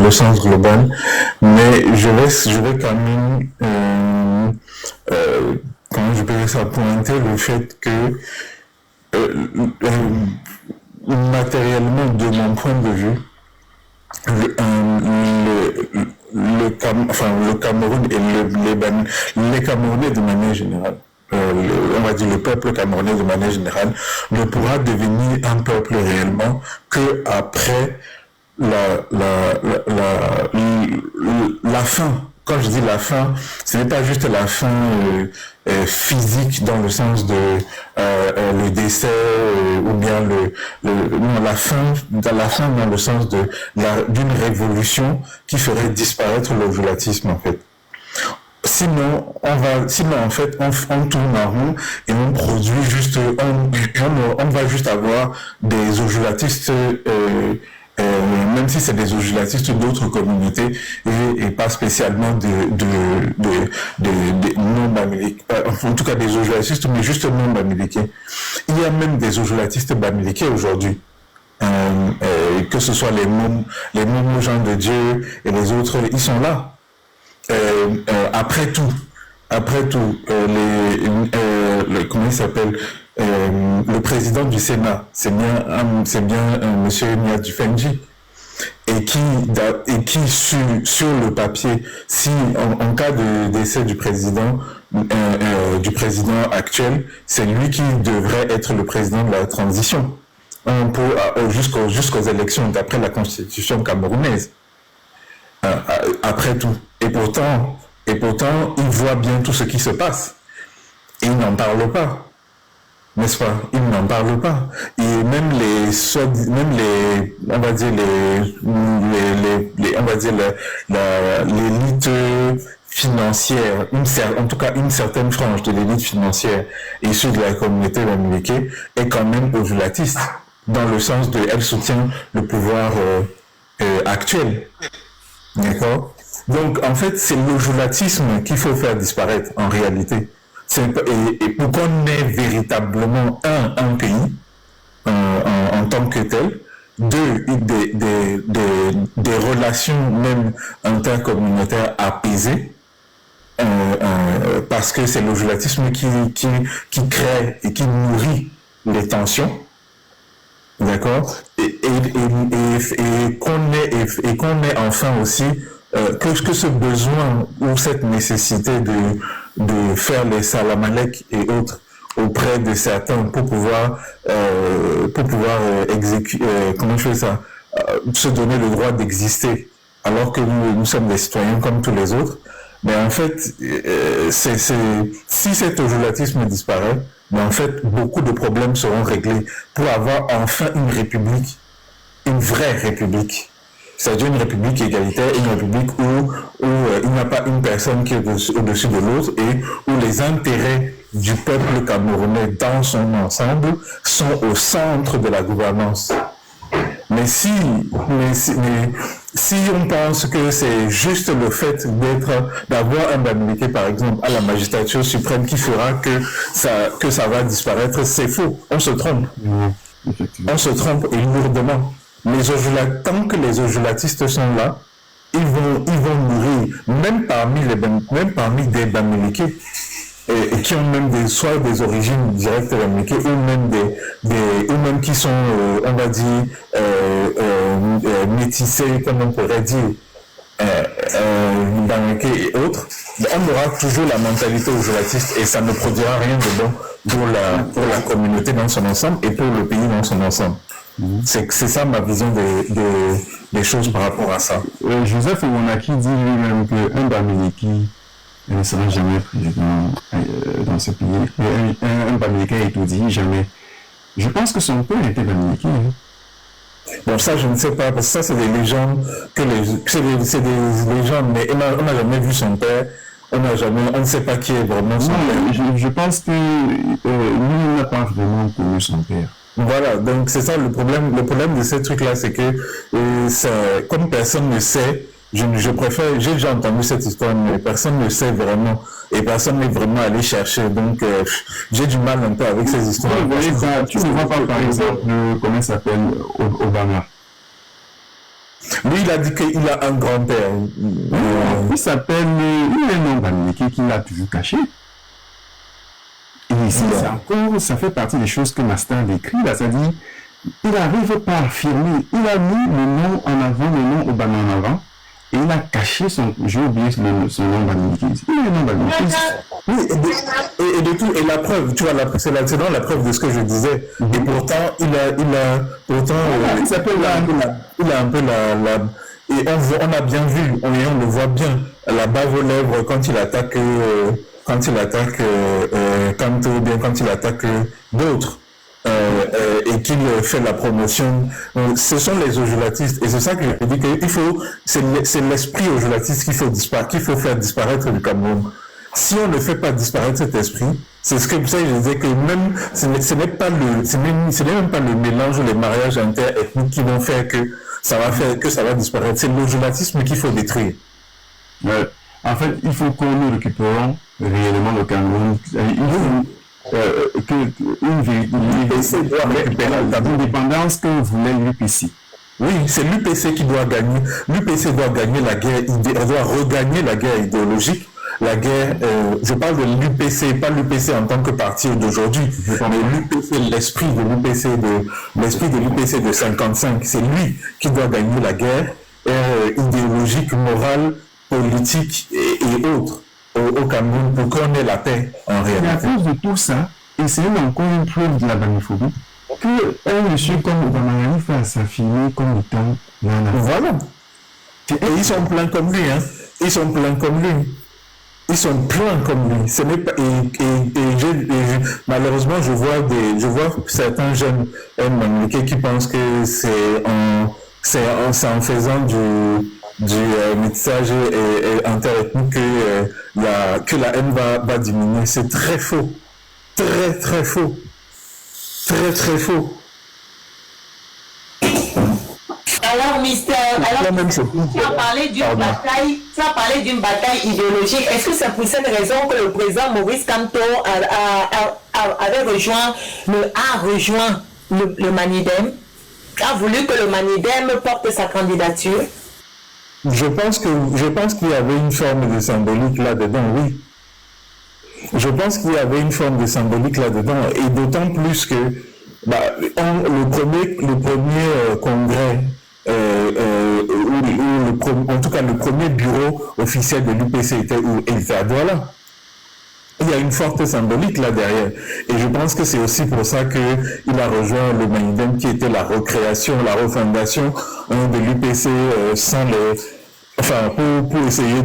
le sens global, mais je vais quand même, comment je peux dire ça, pointer le fait que euh, matériellement, de mon point de vue, le Cameroun et les Camerounais de manière générale, on va dire le peuple camerounais de manière générale, ne pourra devenir un peuple réellement que après la fin. Quand je dis la fin, ce n'est pas juste la fin physique dans le sens de le décès ou bien non, la fin dans le sens d'une révolution qui ferait disparaître l'ovulatisme en fait. Sinon en fait, on tourne en rond et on produit juste, on va juste avoir des ovulatistes, même si c'est des ovulatistes d'autres communautés et pas spécialement de non-bamiliques, en tout cas des ovulatistes, mais juste non-bamiliqués. Il y a même des ovulatistes bamiliqués aujourd'hui. Que ce soit les mômes gens de Dieu et les autres, ils sont là. Après tout, comment il s'appelle, le président du Sénat, c'est bien Monsieur Nia Dufenji, et qui sur le papier, si en cas de décès du président actuel, c'est lui qui devrait être le président de la transition jusqu'aux élections d'après la constitution camerounaise. Après tout. Et pourtant, il voit bien tout ce qui se passe. Et il n'en parle pas. N'est-ce pas? Il n'en parle pas. Et même on va dire l'élite financière, en tout cas une certaine frange de l'élite financière issue de la communauté bamiliquée est quand même ovulatiste, dans le sens de elle soutient le pouvoir actuel. D'accord? Donc, en fait, c'est l'ovulatisme qu'il faut faire disparaître, en réalité. Et pour qu'on ait véritablement, un pays, en tant que tel, deux, des relations même intercommunautaires apaisées, parce que c'est l'ovulatisme qui crée et qui nourrit les tensions. D'accord? Et qu'on ait enfin aussi que ce besoin ou cette nécessité de faire les salamalek et autres auprès de certains pour pouvoir exécuter, comment je fais ça, se donner le droit d'exister alors que nous sommes des citoyens comme tous les autres. Mais en fait, si cet ovulatisme disparaît, mais en fait, beaucoup de problèmes seront réglés pour avoir enfin une république, une vraie république. C'est-à-dire une république égalitaire, une république où il n'y a pas une personne qui est au-dessus de l'autre et où les intérêts du peuple camerounais dans son ensemble sont au centre de la gouvernance. Mais si on pense que c'est juste le fait d'avoir un bamiliqué, par exemple, à la magistrature suprême qui fera que ça va disparaître, c'est faux. On se trompe. On se trompe et lourdement. Tant que les ovulatistes sont là, ils vont mourir, même parmi des bamiliqués, et qui ont même soit des origines directes bamiliquées, ou même qui sont, on va dire, métissés, comme on pourrait dire, bamiliqués et autres. On aura toujours la mentalité ovulatiste et ça ne produira rien de bon pour la communauté dans son ensemble et pour le pays dans son ensemble. C'est ça ma vision des choses par rapport à ça. Joseph Ouonaki dit lui-même qu'un Bamileki ne sera jamais président dans ce pays. Un Bamileki étudie jamais. Je pense que son père était Bamileki. Bon, ça, je ne sais pas, parce que ça, c'est des légendes, c'est des légendes, mais on n'a jamais vu son père. On ne sait pas qui est vraiment son père. Je pense que lui n'a pas vraiment connu son père. Voilà, donc c'est ça le problème. Le problème de ces trucs-là, c'est que comme personne ne sait, j'ai déjà entendu cette histoire, mais personne ne sait vraiment, et personne n'est vraiment allé chercher. Donc j'ai du mal un peu avec ces histoires. Tu ne vois pas par exemple comment s'appelle Obama. Lui, il a dit qu'il a un grand-père. Il s'appelle... Il a un nom bamileke qu'il a toujours caché. Et ici, c'est encore... Ça fait partie des choses que Master décrit, là. C'est-à-dire, il n'arrive pas à affirmer. Il a mis le nom en avant, le nom Obama en avant. Et il a caché son... J'ai oublié son nom bamileke. Il a un nom bamileke. Oui, et de tout, et la preuve, tu vois, c'est là la preuve de ce que je disais. Et pourtant, il a un peu et on a bien vu, on le voit bien, la bave aux lèvres quand il attaque Kanto, ou bien quand il attaque d'autres. Et qu'il fait la promotion. Ce sont les ojulatistes, et c'est ça que je dis c'est l'esprit ojulatiste qu'il faut faire disparaître du Cameroun. Si on ne fait pas disparaître cet esprit, c'est ce que je disais que même ce n'est même pas le mélange ou les mariages interethniques qui vont faire que ça va disparaître. C'est l'ojulatisme qu'il faut détruire. En fait, il faut que nous récupérons réellement le Cameroun. L'UPC doit récupérer l'indépendance que voulait l'UPC. Oui, c'est l'UPC qui doit gagner. L'UPC doit gagner la guerre, doit regagner la guerre idéologique. La guerre, je parle de l'UPC, pas l'UPC en tant que parti d'aujourd'hui, mais l'UPC, l'esprit de l'UPC de 55, c'est lui qui doit gagner la guerre idéologique, morale, politique et autres au Cameroun pour qu'on ait la paix en réalité. Et à cause de tout ça, et c'est encore une preuve de la bamiphobie, qu'un monsieur comme Obama arrive à s'affirmer comme étant nana. Voilà. Et ils sont pleins comme lui, hein. Ils sont pleins comme lui. Ils sont pleins comme lui. Ce n'est pas, malheureusement, je vois certains jeunes qui pensent que c'est en faisant du métissage et interethnique que la haine va diminuer. C'est très faux. Très, très faux. Très, très faux. Alors, Mister, tu as parlé d'une bataille idéologique. Est-ce que c'est pour cette raison que le président Maurice Kamto avait rejoint le Manidem, a voulu que le Manidem porte sa candidature? Je pense qu'il y avait une forme de symbolique là-dedans, oui. Je pense qu'il y avait une forme de symbolique là-dedans, et d'autant plus que le premier congrès, en tout cas le premier bureau officiel de l'UPC était à Douala. Il y a une forte symbolique là derrière. Et je pense que c'est aussi pour ça qu'il a rejoint le Manidem, qui était la recréation, la refondation de l'UPC pour essayer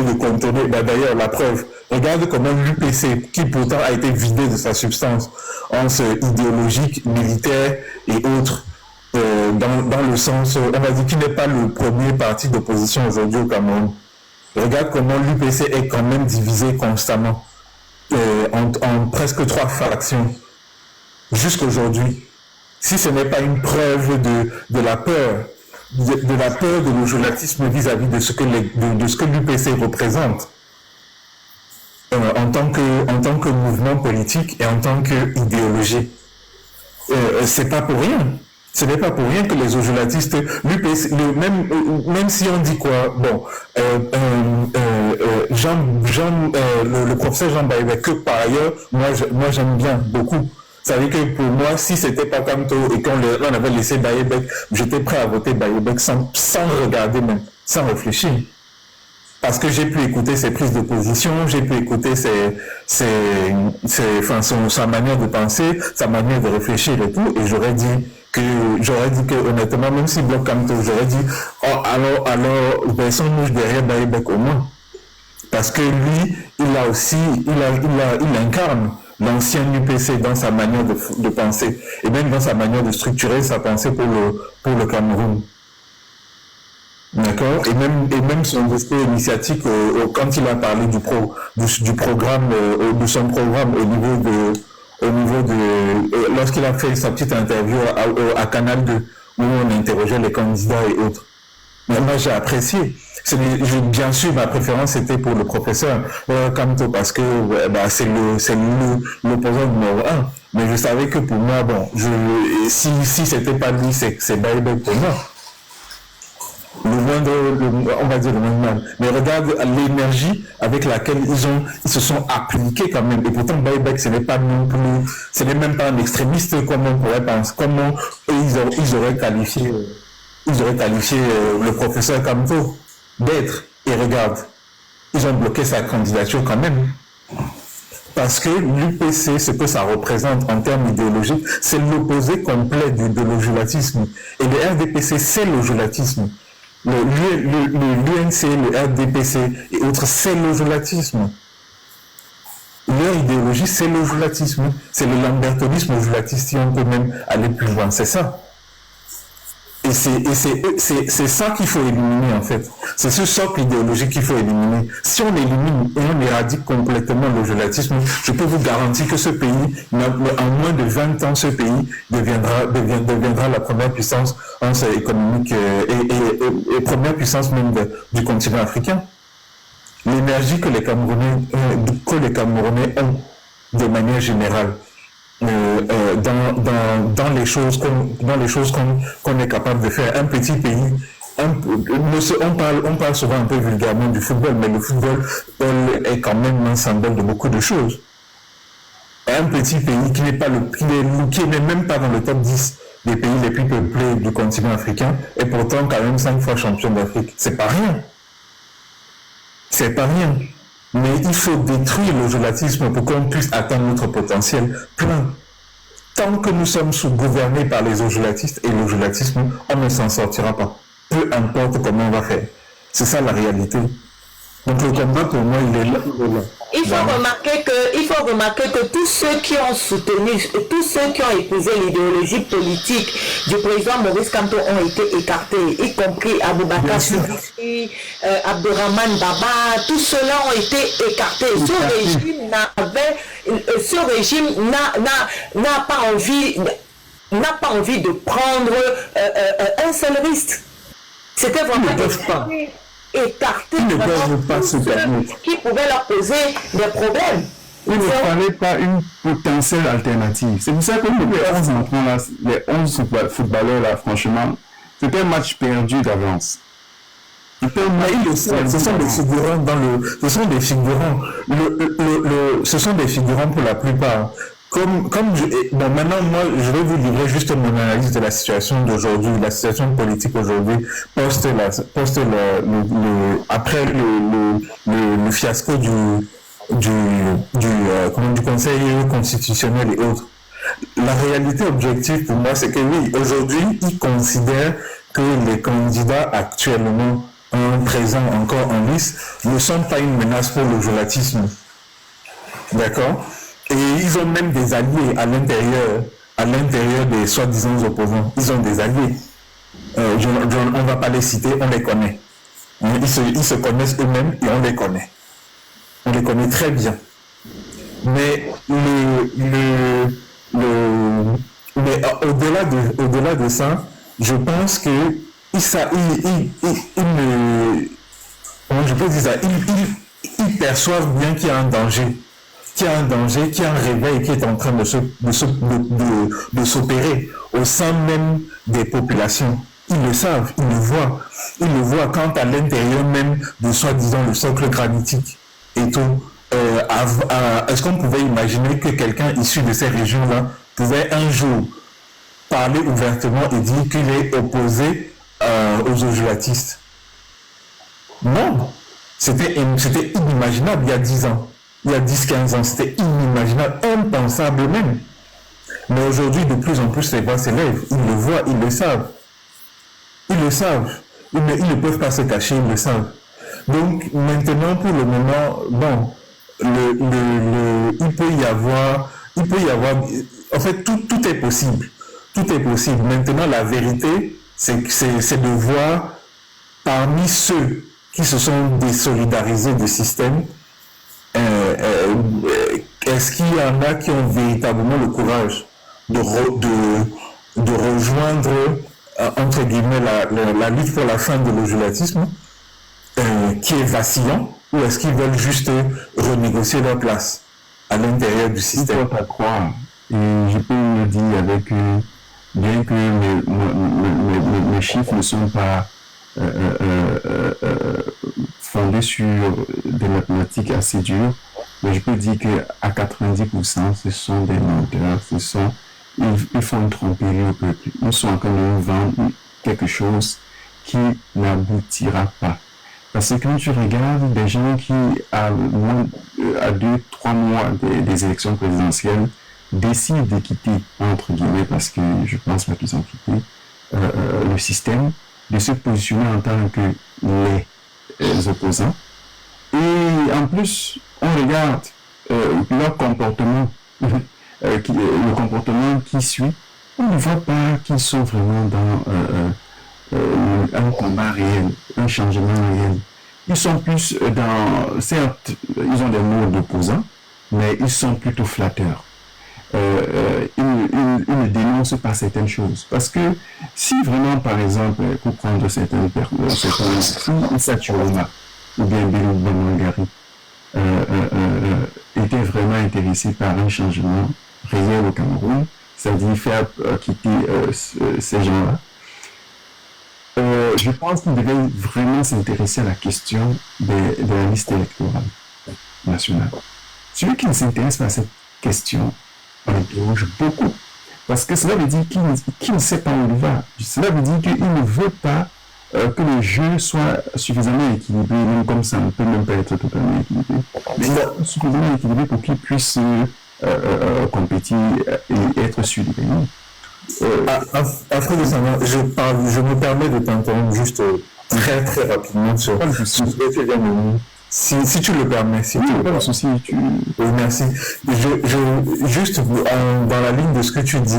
de contourner. D'ailleurs, la preuve, regarde comment l'UPC, qui pourtant a été vidé de sa substance, idéologique, militaire et autres, dans le sens, on va dire qu'il n'est pas le premier parti d'opposition aujourd'hui au Cameroun. Regarde comment l'UPC est quand même divisé constamment en presque 3 factions jusqu'aujourd'hui. Si ce n'est pas une preuve de la peur, de l'ojulatisme vis-à-vis de ce que l'UPC représente en tant que mouvement politique et en tant qu'idéologie. C'est pas pour rien. Ce n'est pas pour rien que les ojulatistes, l'UPC, même si on dit quoi, bon, le professeur Jean Baïbek, que par ailleurs, moi j'aime bien beaucoup. Ça veut dire que pour moi, si c'était pas Kamto et qu'on avait laissé Baïbek, j'étais prêt à voter Baïbek sans regarder même, sans réfléchir. Parce que j'ai pu écouter ses prises de position, j'ai pu écouter sa manière de penser, sa manière de réfléchir et tout, et j'aurais dit que honnêtement, même si Bloc Kamto, j'aurais dit, alors, sans mouche derrière Baïbek au moins. Parce que lui, il incarne l'ancien UPC dans sa manière de penser, et même dans sa manière de structurer sa pensée pour le Cameroun. D'accord? Et même son discours initiatique, quand il a parlé du programme, de son programme lorsqu'il a fait sa petite interview à Canal 2, où on interrogeait les candidats et autres. Moi, j'ai apprécié. Bien sûr, ma préférence était pour le professeur Kamto parce que c'est l'opposant numéro un. Mais je savais que pour moi, si c'était pas lui, c'est Baïbek pour moi. On va dire le moindre mal. Mais regarde l'énergie avec laquelle ils se sont appliqués quand même. Et pourtant, Baïbek, ce n'est même pas un extrémiste comme on pourrait penser. Comment ils auraient qualifié le professeur Kamto d'être. Et regarde, ils ont bloqué sa candidature quand même. Parce que l'UPC, ce que ça représente en termes idéologiques, c'est l'opposé complet de l'ojulatisme. Et le RDPC, c'est l'ojulatisme. L'UNC, le RDPC et autres, c'est l'ojulatisme. Leur idéologie, c'est l'ojulatisme. C'est le lambertonisme ojulatiste, si on peut même aller plus loin. C'est ça. Et c'est ça qu'il faut éliminer, en fait. C'est ce socle idéologique qu'il faut éliminer. Si on élimine et on éradique complètement l'ojulatisme, je peux vous garantir que ce pays, en moins de 20 ans, ce pays deviendra la première puissance économique et première puissance même du continent africain. L'énergie que les Camerounais ont de manière générale, dans les choses qu'on est capable de faire. Un petit pays, on parle souvent un peu vulgairement du football, mais le football est quand même un symbole de beaucoup de choses. Un petit pays qui n'est même pas dans le top 10 des pays les plus peuplés du continent africain, est pourtant quand même 5 fois champion d'Afrique. C'est pas rien. C'est pas rien. Mais il faut détruire l'ojulatisme pour qu'on puisse atteindre notre potentiel plein. Tant que nous sommes sous-gouvernés par les ojulatistes et l'ojulatisme, on ne s'en sortira pas. Peu importe comment on va faire. C'est ça la réalité. Donc le combat pour moi, il est là. Il faut remarquer que tous ceux qui ont soutenu, tous ceux qui ont épousé l'idéologie politique du président Maurice Kamto ont été écartés, y compris Aboubakar Sidiki, Abdourahmane Baba, tous ceux-là ont été écartés. Ce régime n'a pas envie de prendre un seul risque. C'était vraiment écarter qui pouvaient leur poser des problèmes. Il ne fallait pas une potentielle alternative. C'est pour ça que les 11 footballeurs là, franchement, c'était un match perdu d'avance. Ce sont des figurants ce sont des figurants pour la plupart. Maintenant, moi, je vais vous livrer juste mon analyse de la situation d'aujourd'hui, la situation politique aujourd'hui, après le fiasco du Conseil constitutionnel et autres. La réalité objective pour moi, c'est que oui, aujourd'hui, ils considèrent que les candidats actuellement présents encore en liste ne sont pas une menace pour le jolatisme. D'accord? Et ils ont même des alliés à l'intérieur des soi-disant opposants. Ils ont des alliés. On ne va pas les citer, on les connaît. Ils se connaissent eux-mêmes et on les connaît. On les connaît très bien. Mais au-delà de ça, je pense que ils perçoivent bien qu'il y a un danger. Qu'il y a un réveil qui est en train de s'opérer au sein même des populations. Ils le savent, ils le voient. Ils le voient quand à l'intérieur même de soi-disant le socle granitique et tout. Est-ce qu'on pouvait imaginer que quelqu'un issu de ces régions-là pouvait un jour parler ouvertement et dire qu'il est opposé aux ojulatistes? Non, c'était inimaginable il y a 10 ans. Il y a 10-15 ans, c'était inimaginable, impensable même. Mais aujourd'hui, de plus en plus, les voix s'élèvent. Ils le voient, ils le savent. Ils le savent. Ils ne peuvent pas se cacher, ils le savent. Donc, maintenant, pour le moment, il peut y avoir, en fait, tout est possible. Tout est possible. Maintenant, la vérité, c'est de voir parmi ceux qui se sont désolidarisés du système, est-ce qu'il y en a qui ont véritablement le courage de rejoindre entre guillemets, la lutte pour la fin de l'ojulatisme, qui est vacillant, ou est-ce qu'ils veulent juste renégocier leur place à l'intérieur du système? Il faut croire. Et je peux le dire avec, bien que mes chiffres ne sont pas fondés sur des mathématiques assez dures, mais je peux dire qu'à 90%, ce sont des menteurs, ils font une tromperie au peuple. Ils sont en train de nous vendre quelque chose qui n'aboutira pas. Parce que quand tu regardes des gens qui, à 2-3 mois des élections présidentielles, décident de quitter, entre guillemets, parce que je pense pas qu'ils ont quitté le système, de se positionner en tant que les opposants. Et en plus, on regarde leur comportement, le comportement qui suit, on ne voit pas qu'ils sont vraiment dans un combat réel, un changement réel. Ils sont plus certes, ils ont des mots d'opposants, mais ils sont plutôt flatteurs. Ils ne dénoncent pas certaines choses. Parce que si vraiment, par exemple, pour prendre certaines personnes, Saturoma ou bien Bello Bamangari étaient vraiment intéressés par un changement réel au Cameroun, c'est-à-dire faire quitter ces gens-là, je pense qu'il devait vraiment s'intéresser à la question de la liste électorale nationale. Celui qui ne s'intéresse pas à cette question interroge beaucoup. Parce que cela veut dire qu'il ne sait pas où il va. Cela veut dire qu'il ne veut pas que le jeu soit suffisamment équilibré, même comme ça ne peut même pas être totalement équilibré. Mais suffisamment équilibré pour qu'il puisse compétir et être sur les gagnants. Je me permets de t'interrompre juste très très rapidement sur ce que tu viens de dire. Si tu le permets, si tu pas de souci, Oui, merci. Juste dans la ligne de ce que tu dis,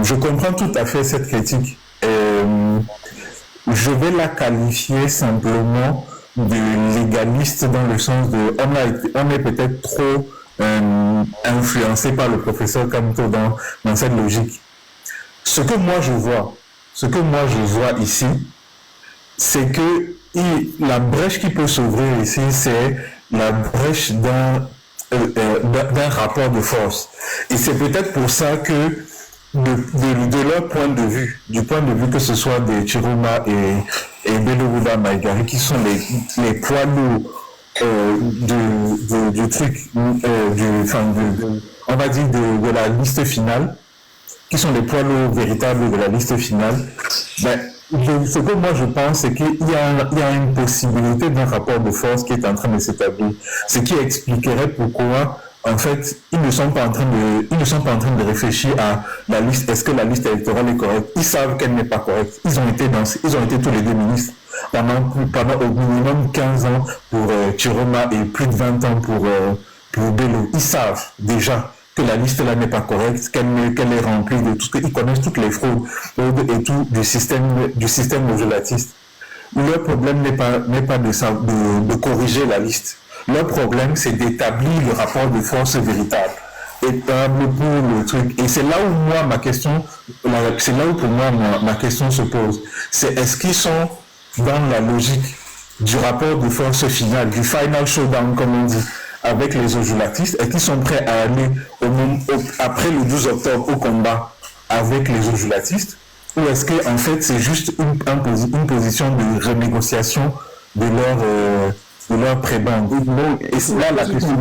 je comprends tout à fait cette critique. Je vais la qualifier simplement de légaliste dans le sens de on est peut-être trop influencé par le professeur Kamto dans cette logique. Ce que moi je vois ici, c'est que la brèche qui peut s'ouvrir ici, c'est la brèche d'un rapport de force. Et c'est peut-être pour ça que de leur point de vue, du point de vue que ce soit de Chiroma et Bello Maigari, qui sont les poids lourds du truc, on va dire de la liste finale, qui sont les poids lourds véritables de la liste finale, ce que moi je pense, c'est qu'il y a une possibilité d'un rapport de force qui est en train de s'établir. Ce qui expliquerait pourquoi, en fait, ils ne sont pas en train de réfléchir à la liste. Est-ce que la liste électorale est correcte? Ils savent qu'elle n'est pas correcte. Ils ont été tous les deux ministres pendant au minimum 15 ans pour Chiroma et plus de 20 ans pour Bello. Ils savent déjà que la liste là n'est pas correcte, qu'elle est remplie de tout, ils connaissent toutes les fraudes et tout du système ojolatiste. Leur problème n'est pas de corriger la liste. Leur problème, c'est d'établir le rapport de force véritable, étable pour le truc. Et c'est là où moi ma question se pose. C'est est-ce qu'ils sont dans la logique du rapport de force final, du final showdown comme on dit, avec les ojulatistes, et qui sont prêts à aller après le 12 octobre au combat avec les ojulatistes, ou est-ce que en fait c'est juste une position de renégociation de leur prébande? Et c'est là la question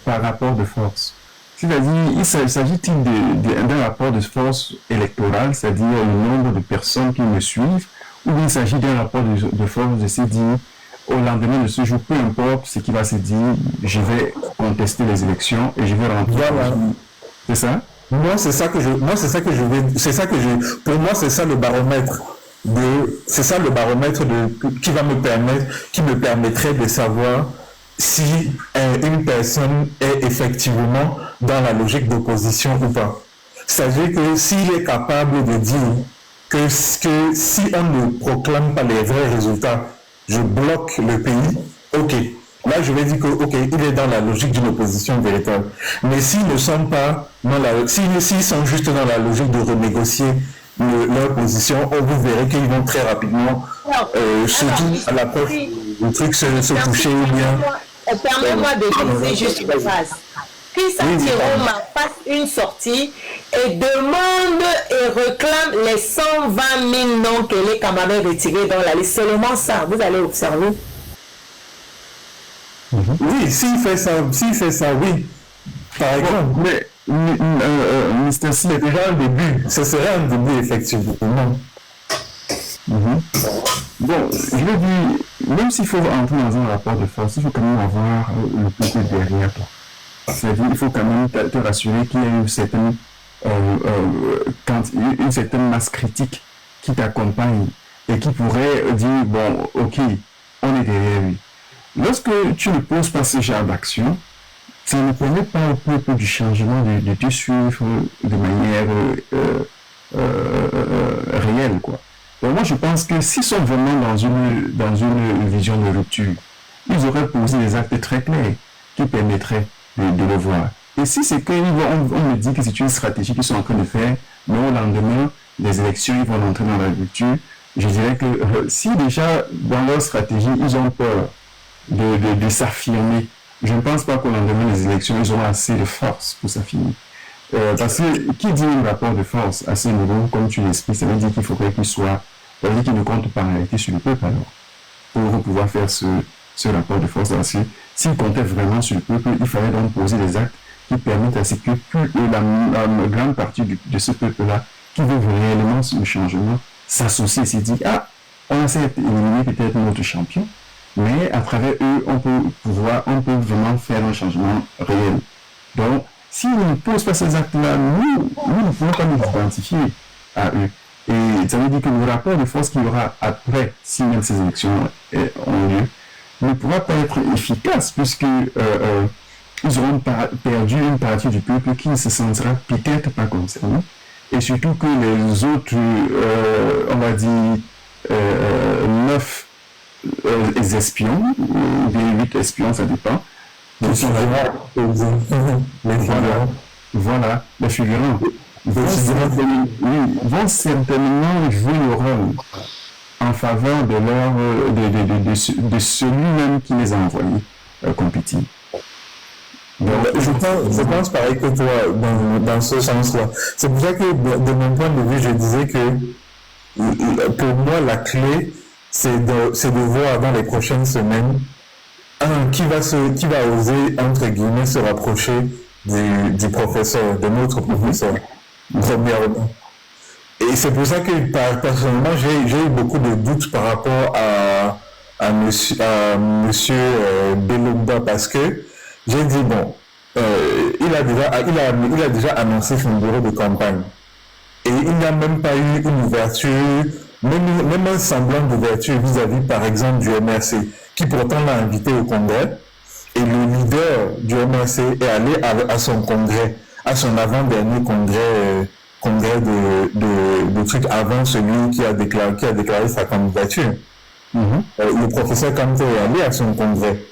par rapport de force. C'est-à-dire, s'agit-il d'un rapport de force électorale, c'est-à-dire le nombre de personnes qui me suivent, ou bien il s'agit d'un rapport de force de se dire au lendemain de ce jour, peu importe ce qui va se dire, je vais contester les élections et je vais rentrer. Voilà. C'est ça? Pour moi, c'est ça le baromètre qui me permettrait de savoir si une personne est effectivement dans la logique d'opposition ou pas. C'est-à-dire que s'il est capable de dire que si on ne proclame pas les vrais résultats, je bloque le pays, ok. Là, je vais dire que, ok, il est dans la logique d'une opposition véritable. Mais s'ils ne sont pas s'ils sont juste dans la logique de renégocier leur position, vous verrez qu'ils vont très rapidement, surtout à l'approche du truc, se coucher ou bien. Permets-moi de dire juste une phrase. Chris Atiroma fasse une sortie et demande et réclame les 120 000 noms que les Camerounais retirés dans la liste. Seulement ça, vous allez observer. Oui, s'il fait ça, oui. Par exemple, mais Mr. C, c'est déjà un début. Ce serait un début, effectivement. Bon, je veux dire, même s'il faut entrer dans un rapport de force, il faut quand même avoir le peuple derrière toi. C'est-à-dire, il faut quand même te rassurer qu'il y a une certaine masse critique qui t'accompagne et qui pourrait dire, bon, ok, on est derrière lui. Lorsque tu ne poses pas ce genre d'action, ça ne permet pas au peuple du changement de te suivre de manière réelle, quoi. Donc moi, je pense que s'ils sont vraiment dans une vision de rupture, ils auraient posé des actes très clairs qui permettraient de le voir. Et si c'est qu'on me dit que c'est une stratégie qu'ils sont en train de faire, mais au lendemain des élections, ils vont entrer dans la rupture, je dirais que si déjà dans leur stratégie, ils ont peur de s'affirmer, je ne pense pas qu'au lendemain des élections, ils auront assez de force pour s'affirmer. Parce que qui dit un rapport de force à ce niveau, comme tu l'expliques, ça veut dire qu'il faudrait qu'il soit, ça veut dire qu'il ne compte pas en réalité sur le peuple alors, pour pouvoir faire ce rapport de force. Parce que s'il comptait vraiment sur le peuple, il fallait donc poser des actes qui permettent à ce que la grande partie de ce peuple-là, qui veut réellement le changement, s'associe et se dit, ah, on essaie d'éliminer peut-être notre champion, mais à travers eux, on peut vraiment faire un changement réel. Donc, s'ils ne posent pas ces actes-là, nous ne pouvons pas nous identifier à eux. Et ça veut dire que le rapport de force qu'il y aura après, si même ces élections ont lieu, ne pourra pas être efficace, puisque ils auront perdu une partie du peuple qui ne se sentira peut-être pas concerné. Et surtout que les autres, on va dire, 9 espions, ou bien 8 espions, ça dépend. Les figurants vont certainement jouer le rôle en faveur de celui-même qui les a envoyés compétir. Je pense pareil que toi dans ce sens-là. C'est pour ça que de mon point de vue, je disais que pour moi la clé, c'est de voir dans les prochaines semaines qui va oser entre guillemets se rapprocher du professeur, de notre professeur, premièrement. Et c'est pour ça que personnellement j'ai eu beaucoup de doutes par rapport à monsieur Belomba, parce que j'ai dit bon, il a déjà annoncé son bureau de campagne et il n'y a même pas eu une ouverture, même un semblant d'ouverture vis-à-vis par exemple du MRC, qui pourtant l'a invité au congrès, et le leader du MRC est allé à son congrès, à son avant-dernier congrès de trucs avant celui qui a déclaré sa candidature. Le professeur Kamto est allé à son congrès.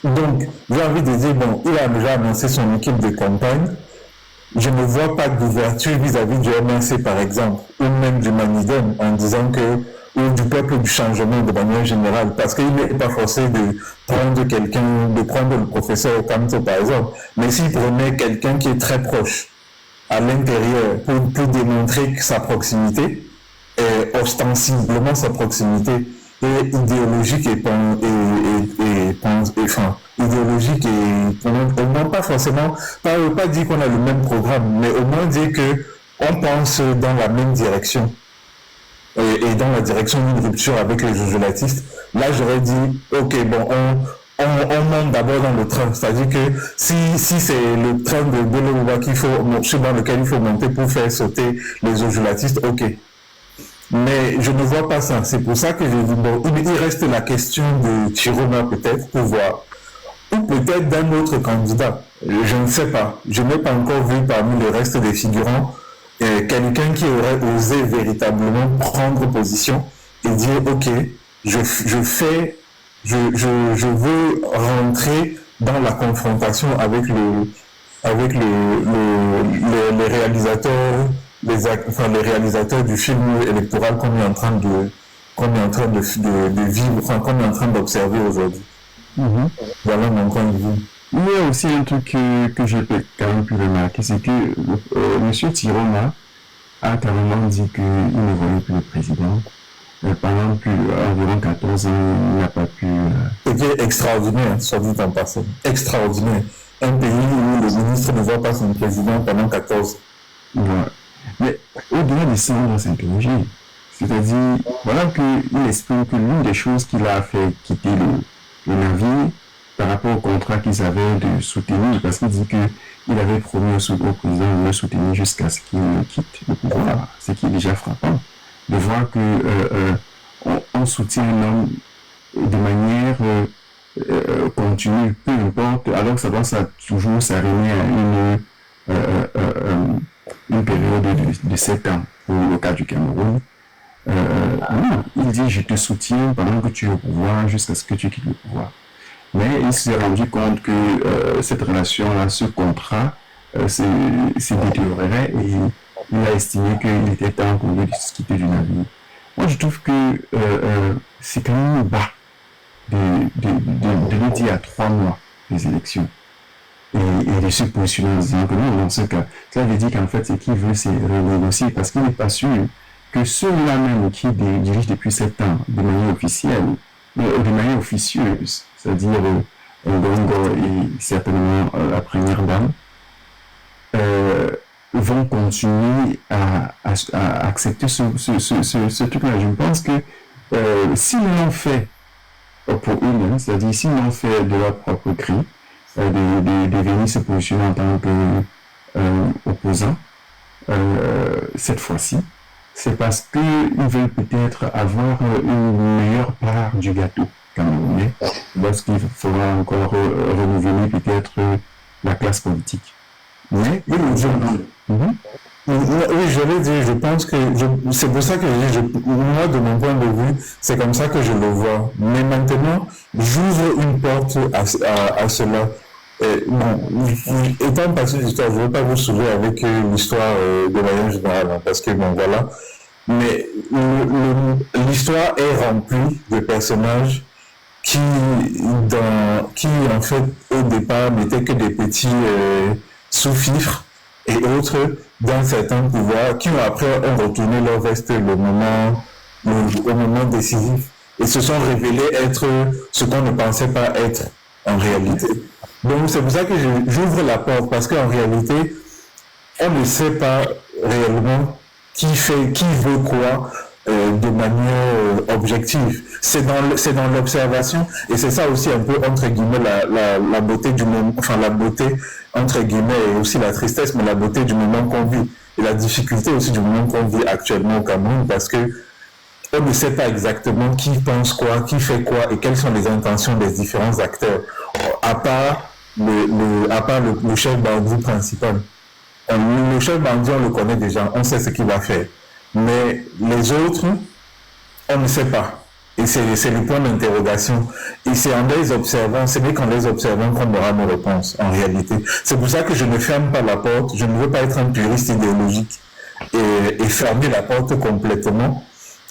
Donc, j'ai envie de dire, bon, il a déjà annoncé son équipe de campagne. Je ne vois pas d'ouverture vis-à-vis du MRC, par exemple, ou même du Manidem, en disant que, ou du peuple du changement de manière générale, parce qu'il n'est pas forcé de prendre le professeur Kamto, par exemple, mais s'il prenait quelqu'un qui est très proche à l'intérieur pour démontrer que sa proximité, ostensiblement sa proximité, est idéologique idéologique et au moins pas forcément, pas dire qu'on a le même programme, mais au moins dire que on pense dans la même direction et dans la direction d'une rupture avec les jojolatistes. Là j'aurais dit ok, bon, on monte d'abord dans le train, c'est-à-dire que si c'est le train de Belomba dans lequel il faut monter pour faire sauter les jojolatistes, ok. Mais je ne vois pas ça. C'est pour ça que j'ai dit, bon, il reste la question de Chiroma peut-être pour voir. Ou peut-être d'un autre candidat. Je ne sais pas. Je n'ai pas encore vu parmi le reste des figurants quelqu'un qui aurait osé véritablement prendre position et dire, ok, je veux rentrer dans la confrontation avec les réalisateurs, les réalisateurs du film électoral qu'on est en train de vivre, enfin qu'on est en train d'observer aujourd'hui. Voilà mon point de vue. Il y a aussi un truc que j'ai quand même pu remarquer, c'est que M. Tiroma a carrément dit qu'il ne voyait plus le président. Pendant environ 14 ans, il n'a pas pu... C'était extraordinaire, soit dit en passant. Extraordinaire. Un pays où le ministre ne voit pas son président pendant 14 ans. Ouais. Mais au-delà de ça, on doit s'interroger. C'est-à-dire, voilà qu'il explique que l'une des choses qu'il a fait quitter le navire par rapport au contrat qu'ils avaient de soutenir, parce qu'il dit qu'il avait promis au président de le soutenir jusqu'à ce qu'il quitte le pouvoir, ce qui est déjà frappant. De voir que on soutient un homme de manière continue, peu importe, alors que ça doit toujours s'arrimer à une période de 7 ans, pour le cas du Cameroun. Il dit je te soutiens pendant que tu es au pouvoir jusqu'à ce que tu quittes le pouvoir. Mais il s'est rendu compte que cette relation-là, ce contrat, s'est détériorerait et il a estimé qu'il était temps pour lui de se quitter du navire. Moi, je trouve que c'est quand même bas de le dire à 3 mois des élections et de se positionner en disant que non, dans ce cas, cela veut dire qu'en fait, ce qu'il veut, c'est renégocier parce qu'il n'est pas sûr que ceux-là même qui dirigent depuis 7 ans de manière officielle, de manière officieuse, c'est-à-dire Ngongo et certainement la première dame, vont continuer à accepter ce truc-là. Je pense que s'ils l'ont fait pour eux-mêmes, c'est-à-dire s'ils l'ont fait de leur propre cri, de venir se positionner en tant qu'opposant, cette fois-ci, c'est parce qu'ils veulent peut-être avoir une meilleure part du gâteau camerounais, lorsqu'il faudra encore renouveler peut-être la classe politique. Oui, j'allais dire, je pense que c'est pour ça que moi, de mon point de vue, c'est comme ça que je le vois. Mais maintenant, j'ouvre une porte à cela. Étant passé d'histoire, je ne veux pas vous sauver avec l'histoire de manière générale, parce que bon, voilà. Mais l'histoire est remplie de personnages qui en fait, au départ, n'étaient que des petits sous-fifres et autres dans certains pouvoirs qui après ont retourné leur veste au moment décisif et se sont révélés être ce qu'on ne pensait pas être en réalité. Donc c'est pour ça que j'ouvre la porte parce qu'en réalité, on ne sait pas réellement qui veut quoi de manière objective. C'est dans l'observation et c'est ça aussi un peu entre guillemets la beauté du moment, enfin la beauté entre guillemets et aussi la tristesse, mais la beauté du moment qu'on vit et la difficulté aussi du moment qu'on vit actuellement au Cameroun parce que on ne sait pas exactement qui pense quoi, qui fait quoi et quelles sont les intentions des différents acteurs à part le chef bandit principal. Le chef bandit, on le connaît déjà, on sait ce qu'il va faire. Mais les autres, on ne sait pas. Et c'est le point d'interrogation. Et c'est en les observant, c'est qu'en les observant qu'on aura nos réponses, en réalité. C'est pour ça que je ne ferme pas la porte. Je ne veux pas être un puriste idéologique et fermer la porte complètement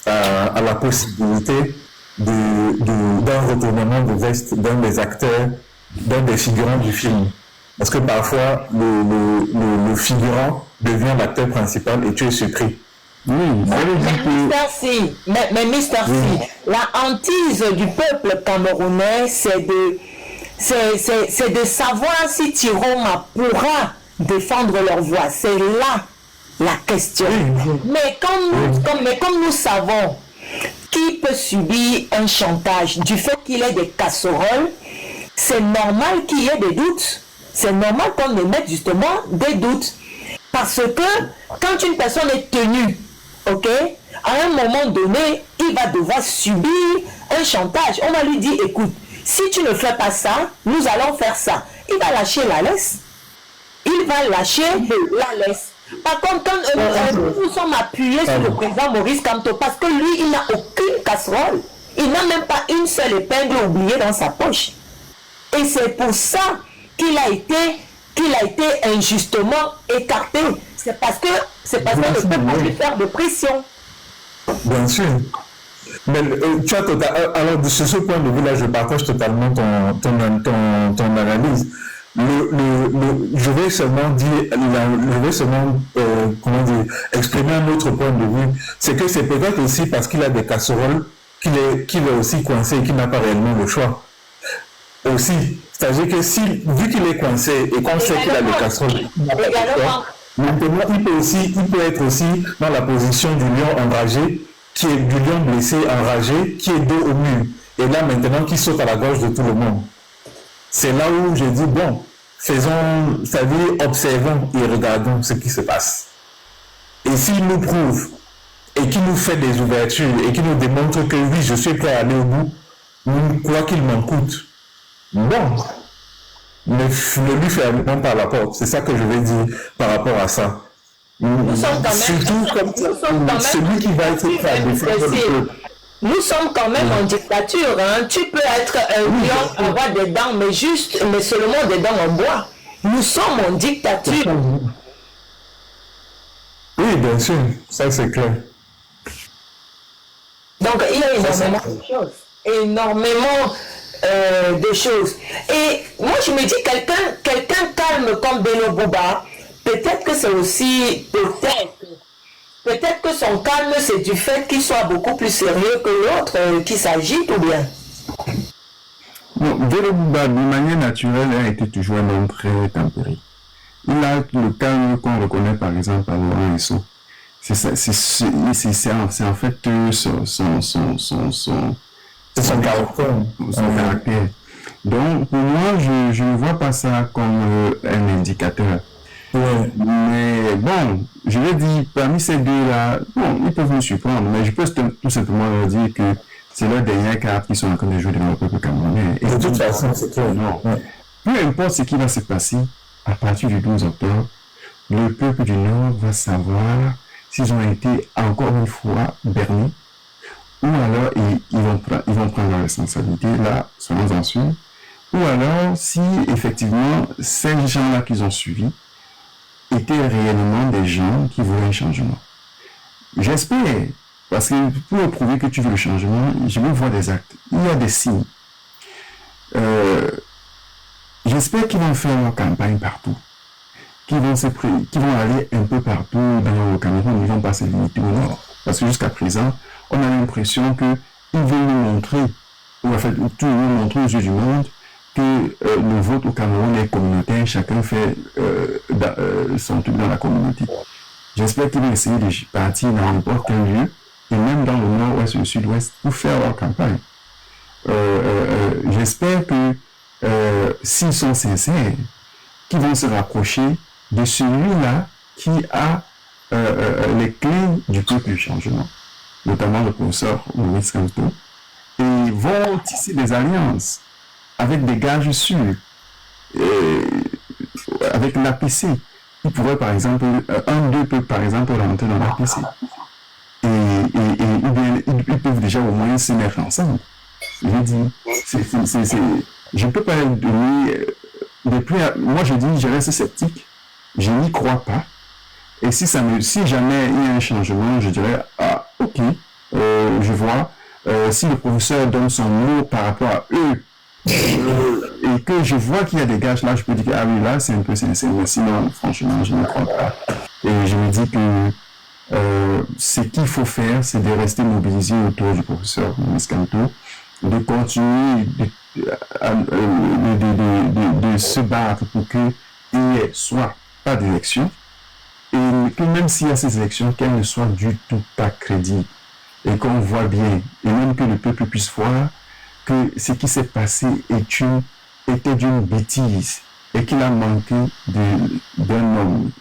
à la possibilité d'un retournement de veste d'un des acteurs, d'un des figurants du film. Parce que parfois, le figurant devient l'acteur principal et tu es surpris. Oui, mais Mister C, la hantise du peuple camerounais, c'est de savoir si Tiroma pourra défendre leur voix. C'est là la question. Mais comme nous savons qui peut subir un chantage du fait qu'il ait des casseroles, c'est normal qu'il y ait des doutes. C'est normal qu'on émette justement des doutes. Parce que quand une personne est tenue, ok, à un moment donné, il va devoir subir un chantage. On va lui dire, écoute, si tu ne fais pas ça, nous allons faire ça. Il va lâcher la laisse. Il va lâcher la laisse. Par contre, quand nous sommes appuyés sur le président Maurice Kamto, parce que lui, il n'a aucune casserole. Il n'a même pas une seule épingle oubliée dans sa poche. Et c'est pour ça qu'il a été injustement écarté. C'est parce que le peuple va lui faire de pression. Bien sûr. Mais tu as alors de ce point de vue-là, je partage totalement ton analyse. Je vais seulement exprimer un autre point de vue. C'est que c'est peut-être aussi parce qu'il a des casseroles qu'il est aussi coincé et qu'il n'a pas réellement le choix. Aussi, c'est-à-dire que vu qu'il est coincé et qu'on sait qu'il a des casseroles, maintenant il peut être aussi dans la position du lion enragé, qui est du lion blessé, enragé, qui est dos au mur. Et là maintenant qui saute à la gorge de tout le monde. C'est là où j'ai dit, bon, c'est-à-dire observons et regardons ce qui se passe. Et s'il nous prouve et qu'il nous fait des ouvertures et qu'il nous démontre que oui, je suis prêt à aller au bout, quoi qu'il m'en coûte, bon, ne lui fermons pas la porte. C'est ça que je vais dire par rapport à ça. Surtout comme celui qui va être prêt à défendre le peuple. Nous sommes quand même en dictature. Hein. Tu peux être un lion, avoir des dents, mais seulement des dents en bois. Nous sommes en dictature. Oui, bien sûr. Ça, c'est clair. Donc, il y a énormément de choses. Énormément de choses. Et moi, je me dis, quelqu'un calme comme Beno Bouba, peut-être que c'est aussi... Peut-être que son calme, c'est du fait qu'il soit beaucoup plus sérieux que l'autre qui s'agite ou bien. Bon, Beno Bouba, de manière naturelle, a été toujours un homme très tempéré. Il a le calme qu'on reconnaît par exemple à Laurent Esso. C'est en fait son caractère. Donc, pour moi, je ne vois pas ça comme un indicateur. Ouais. Mais bon, je vais dire, parmi ces deux-là, bon, ils peuvent me surprendre, mais je peux tout simplement leur dire que c'est leur dernière carte qui sont en train de jouer devant le peuple camerounais. Et de toute façon, c'est clair. Non. Ouais. Peu importe ce qui va se passer, à partir du 12 octobre, le peuple du Nord va savoir s'ils ont été encore une fois bernis, ou alors ils vont prendre la responsabilité, là, soyons en sûrs, ou alors si effectivement ces gens-là qu'ils ont suivis étaient réellement des gens qui voulaient un changement. J'espère, parce que pour prouver que tu veux le changement, je veux voir des actes. Il y a des signes. J'espère qu'ils vont faire leur campagne partout, qu'ils vont aller un peu partout dans le Cameroun, ils ne vont pas se limiter au Nord. Parce que jusqu'à présent, on a l'impression qu'ils veulent nous montrer, ou en fait, tout nous montrer aux yeux du monde, que le vote au Cameroun est communautaire, chacun fait son truc dans la communauté. J'espère qu'ils vont essayer de partir dans n'importe quel lieu, et même dans le nord-ouest ou le sud-ouest, pour faire leur campagne. J'espère que s'ils sont sincères, qu'ils vont se rapprocher de celui-là qui a les clés du peuple du changement, notamment le professeur Maurice Kamto, et vont tisser des alliances avec des gages sûrs, avec l'APC. Ils pourraient par exemple, un d'eux peut par exemple rentrer dans l'APC. Ils peuvent déjà au moins se mettre ensemble. Je dis, je ne peux pas donner, moi je dis, je reste sceptique, je n'y crois pas. Et si jamais il y a un changement, je dirais, ah ok, je vois, si le professeur donne son mot par rapport à eux, et que je vois qu'il y a des gages là, je peux dire que ah oui, là c'est un peu sincère, mais sinon franchement je ne crois pas. Et je me dis que ce qu'il faut faire, c'est de rester mobilisé autour du professeur Maurice Kamto, de continuer de se battre pour qu'il n'y ait soit pas d'élection, et que même s'il y a ces élections, qu'elles ne soient du tout pas crédibles, et qu'on voit bien, et même que le peuple puisse voir que ce qui s'est passé était d'une bêtise, et qu'il a manqué d'un homme.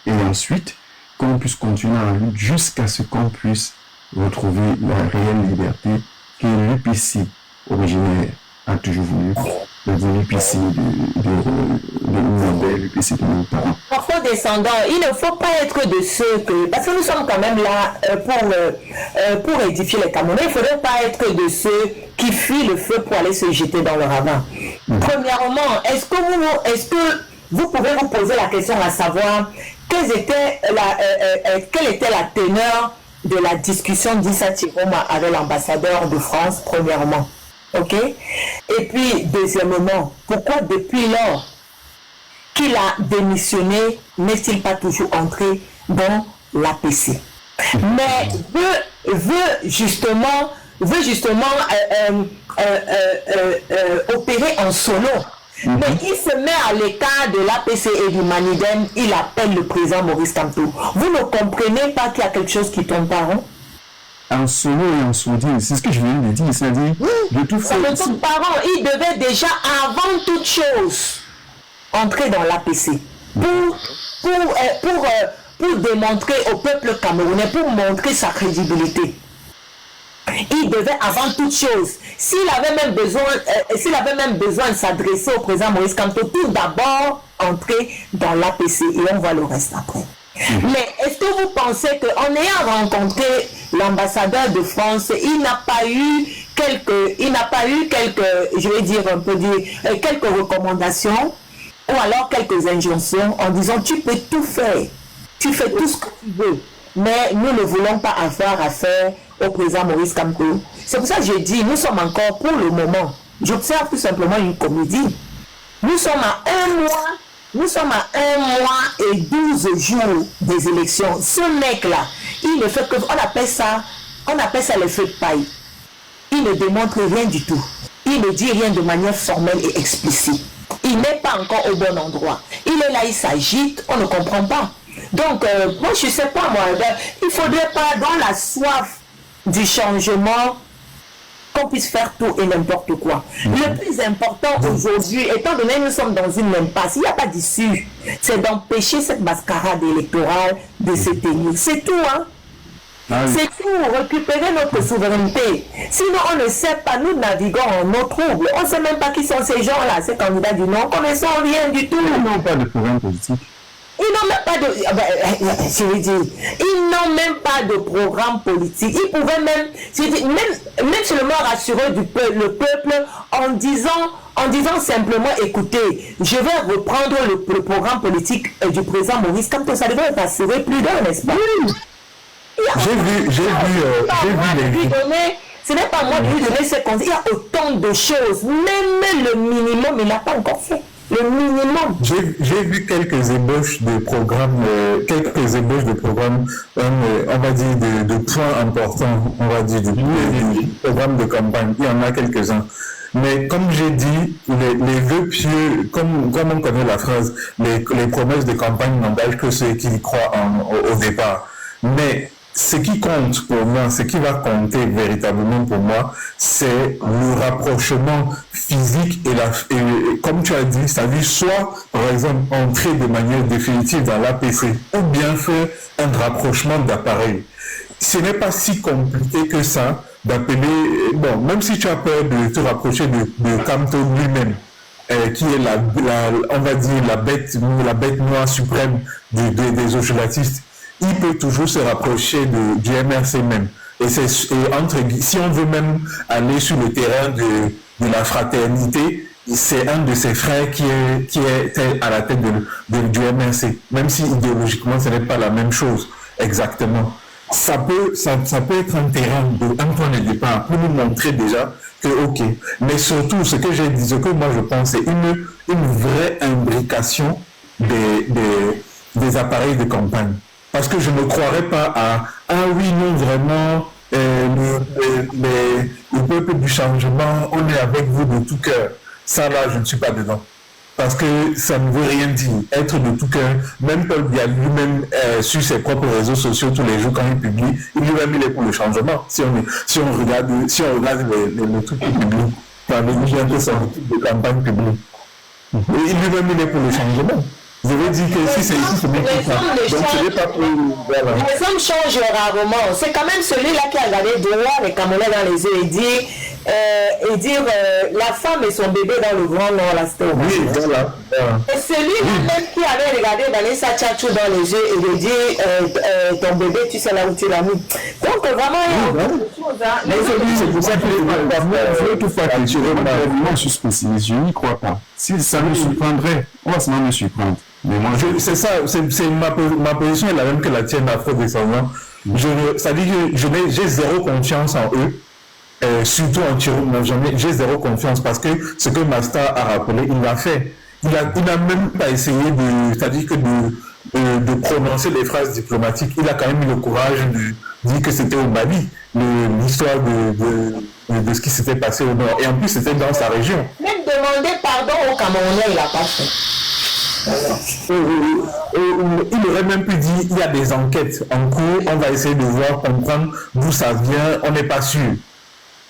Et ensuite, qu'on puisse continuer en lutte jusqu'à ce qu'on puisse retrouver la réelle liberté que l'UPC originaire a toujours voulu, l'UPC de l'UPC de nos parents. Parfois descendant, il ne faut pas être de ceux que... Parce que nous sommes quand même là pour édifier les Camerounais, il ne faudrait pas être de ceux qui fuient le feu pour aller se jeter dans le ravin. Premièrement, est-ce que vous pouvez vous poser la question à savoir quelle était la teneur de la discussion d'Issa Chiroma avec l'ambassadeur de France, premièrement. Ok? Et puis, deuxièmement, pourquoi depuis lors qu'il a démissionné, n'est-il pas toujours entré dans l'APC? Mais veut justement opérer en solo. Mais il se met à l'écart de l'APC et du Manidem, il appelle le président Maurice Kamto. Vous ne comprenez pas qu'il y a quelque chose qui tombe par rond? En solo et en sourdine, c'est ce que je viens de dire, c'est-à-dire de tout ça ne tombe par rond. Il devait déjà, avant toute chose, entrer dans l'APC pour démontrer au peuple camerounais, pour montrer sa crédibilité. Il devait avant toute chose, s'il avait même besoin de s'adresser au président Maurice Kamto, tout d'abord entrer dans l'APC et on voit le reste après. Mais est-ce que vous pensez qu'en ayant rencontré l'ambassadeur de France, il n'a pas eu quelques, je vais dire un peu quelques recommandations ou alors quelques injonctions en disant tu peux tout faire, tu fais tout ce que tu veux, mais nous ne voulons pas avoir affaire au président Maurice Kamto. C'est pour ça que j'ai dit, nous sommes encore pour le moment, j'observe tout simplement une comédie. Nous sommes à un mois et 12 jours des élections. Ce mec-là, il ne fait que, on appelle ça l'effet de paille. Il ne démontre rien du tout. Il ne dit rien de manière formelle et explicite. Il n'est pas encore au bon endroit. Il est là, il s'agite, on ne comprend pas. Donc, moi, je ne sais pas, moi, il ne faudrait pas, dans la soif du changement, qu'on puisse faire tout et n'importe quoi. Le plus important aujourd'hui, étant donné que nous sommes dans une impasse, il n'y a pas d'issue, c'est d'empêcher cette mascarade électorale de se tenir. C'est tout, hein? C'est tout, récupérer notre souveraineté. Sinon, on ne sait pas, nous naviguons en eau trouble. On ne sait même pas qui sont ces gens-là, ces candidats du non, on ne connaissons rien du tout. Ils n'ont pas de programme politique. Ils n'ont même pas de... je veux dire, ils n'ont même pas de programme politique. Ils pouvaient même seulement rassurer le peuple en disant simplement, écoutez, je vais reprendre le programme politique du président Maurice Kamto. Ça devrait être assuré plus d'un, n'est-ce pas? J'ai vu les... Ce n'est pas moi de lui donner ses conseils. Il y a autant de choses. Même le minimum, il n'a pas encore fait. Le minimum. J'ai vu quelques ébauches de programmes, on va dire, de points importants, on va dire, du programme de campagne. Il y en a quelques-uns. Mais comme j'ai dit, les vœux pieux, comme on connaît la phrase, les promesses de campagne n'engagent que ceux qui y croient au départ. Mais ce qui compte pour moi, ce qui va compter véritablement pour moi, c'est le rapprochement physique et comme tu as dit, c'est-à-dire soit, par exemple, entrer de manière définitive dans l'APC ou bien faire un rapprochement d'appareils. Ce n'est pas si compliqué que ça d'appeler, bon, même si tu as peur de te rapprocher de Kamto lui-même, qui est on va dire la bête noire suprême des ojulatistes, il peut toujours se rapprocher du MRC même. Et si on veut même aller sur le terrain de la fraternité, c'est un de ses frères qui est à la tête du MRC, même si idéologiquement ce n'est pas la même chose exactement. Ça peut être un terrain un point de départ pour nous montrer déjà que ok. Mais surtout, ce que moi je pense, c'est une vraie imbrication des appareils de campagne. Parce que je ne croirais pas à oui, non, vraiment, le peuple du changement, on est avec vous de tout cœur. Ça, là, je ne suis pas dedans. Parce que ça ne veut rien dire. Être de tout cœur, même Paul Biya lui-même, sur ses propres réseaux sociaux, tous les jours, quand il publie, lui-même, il est pour le changement. Si on regarde les trucs qu'il publie, par les gens de son équipe de campagne publique. Et lui-même, il est pour le changement. Je veux dire que si c'est ici, c'est bien comme ça. Donc, ce n'est pas pour... Voilà. Les hommes changent rarement. C'est quand même celui-là qui a regardé droit les Camerounais dans les yeux et dire la femme et son bébé dans le grand nord, là, c'était au Oui, voilà. Et celui-là même qui avait regardé Vanessa Tchatchou dans les yeux et lui dit ton bébé, tu sais là où tu l'as mis. Donc, vraiment, il y a beaucoup de choses. C'est pour ça que tout faire culturellement, je suis spécialiste, je n'y crois pas. Si ça me surprendrait, on va seulement me surprendre. Mais moi, c'est ça, c'est ma position est la même que la tienne, afro-descendant. C'est-à-dire que j'ai zéro confiance en eux. Surtout en Tirou, j'ai zéro confiance parce que ce que Masta a rappelé, il l'a fait. Il n'a même pas essayé c'est-à-dire que de prononcer les phrases diplomatiques. Il a quand même eu le courage de dire que c'était au Mali, l'histoire de ce qui s'était passé au nord. Et en plus, c'était dans sa région. Même demander pardon au Camerounais, il n'a pas fait. Il aurait même pu dire il y a des enquêtes en cours, on va essayer de voir, comprendre d'où ça vient, on n'est pas sûr.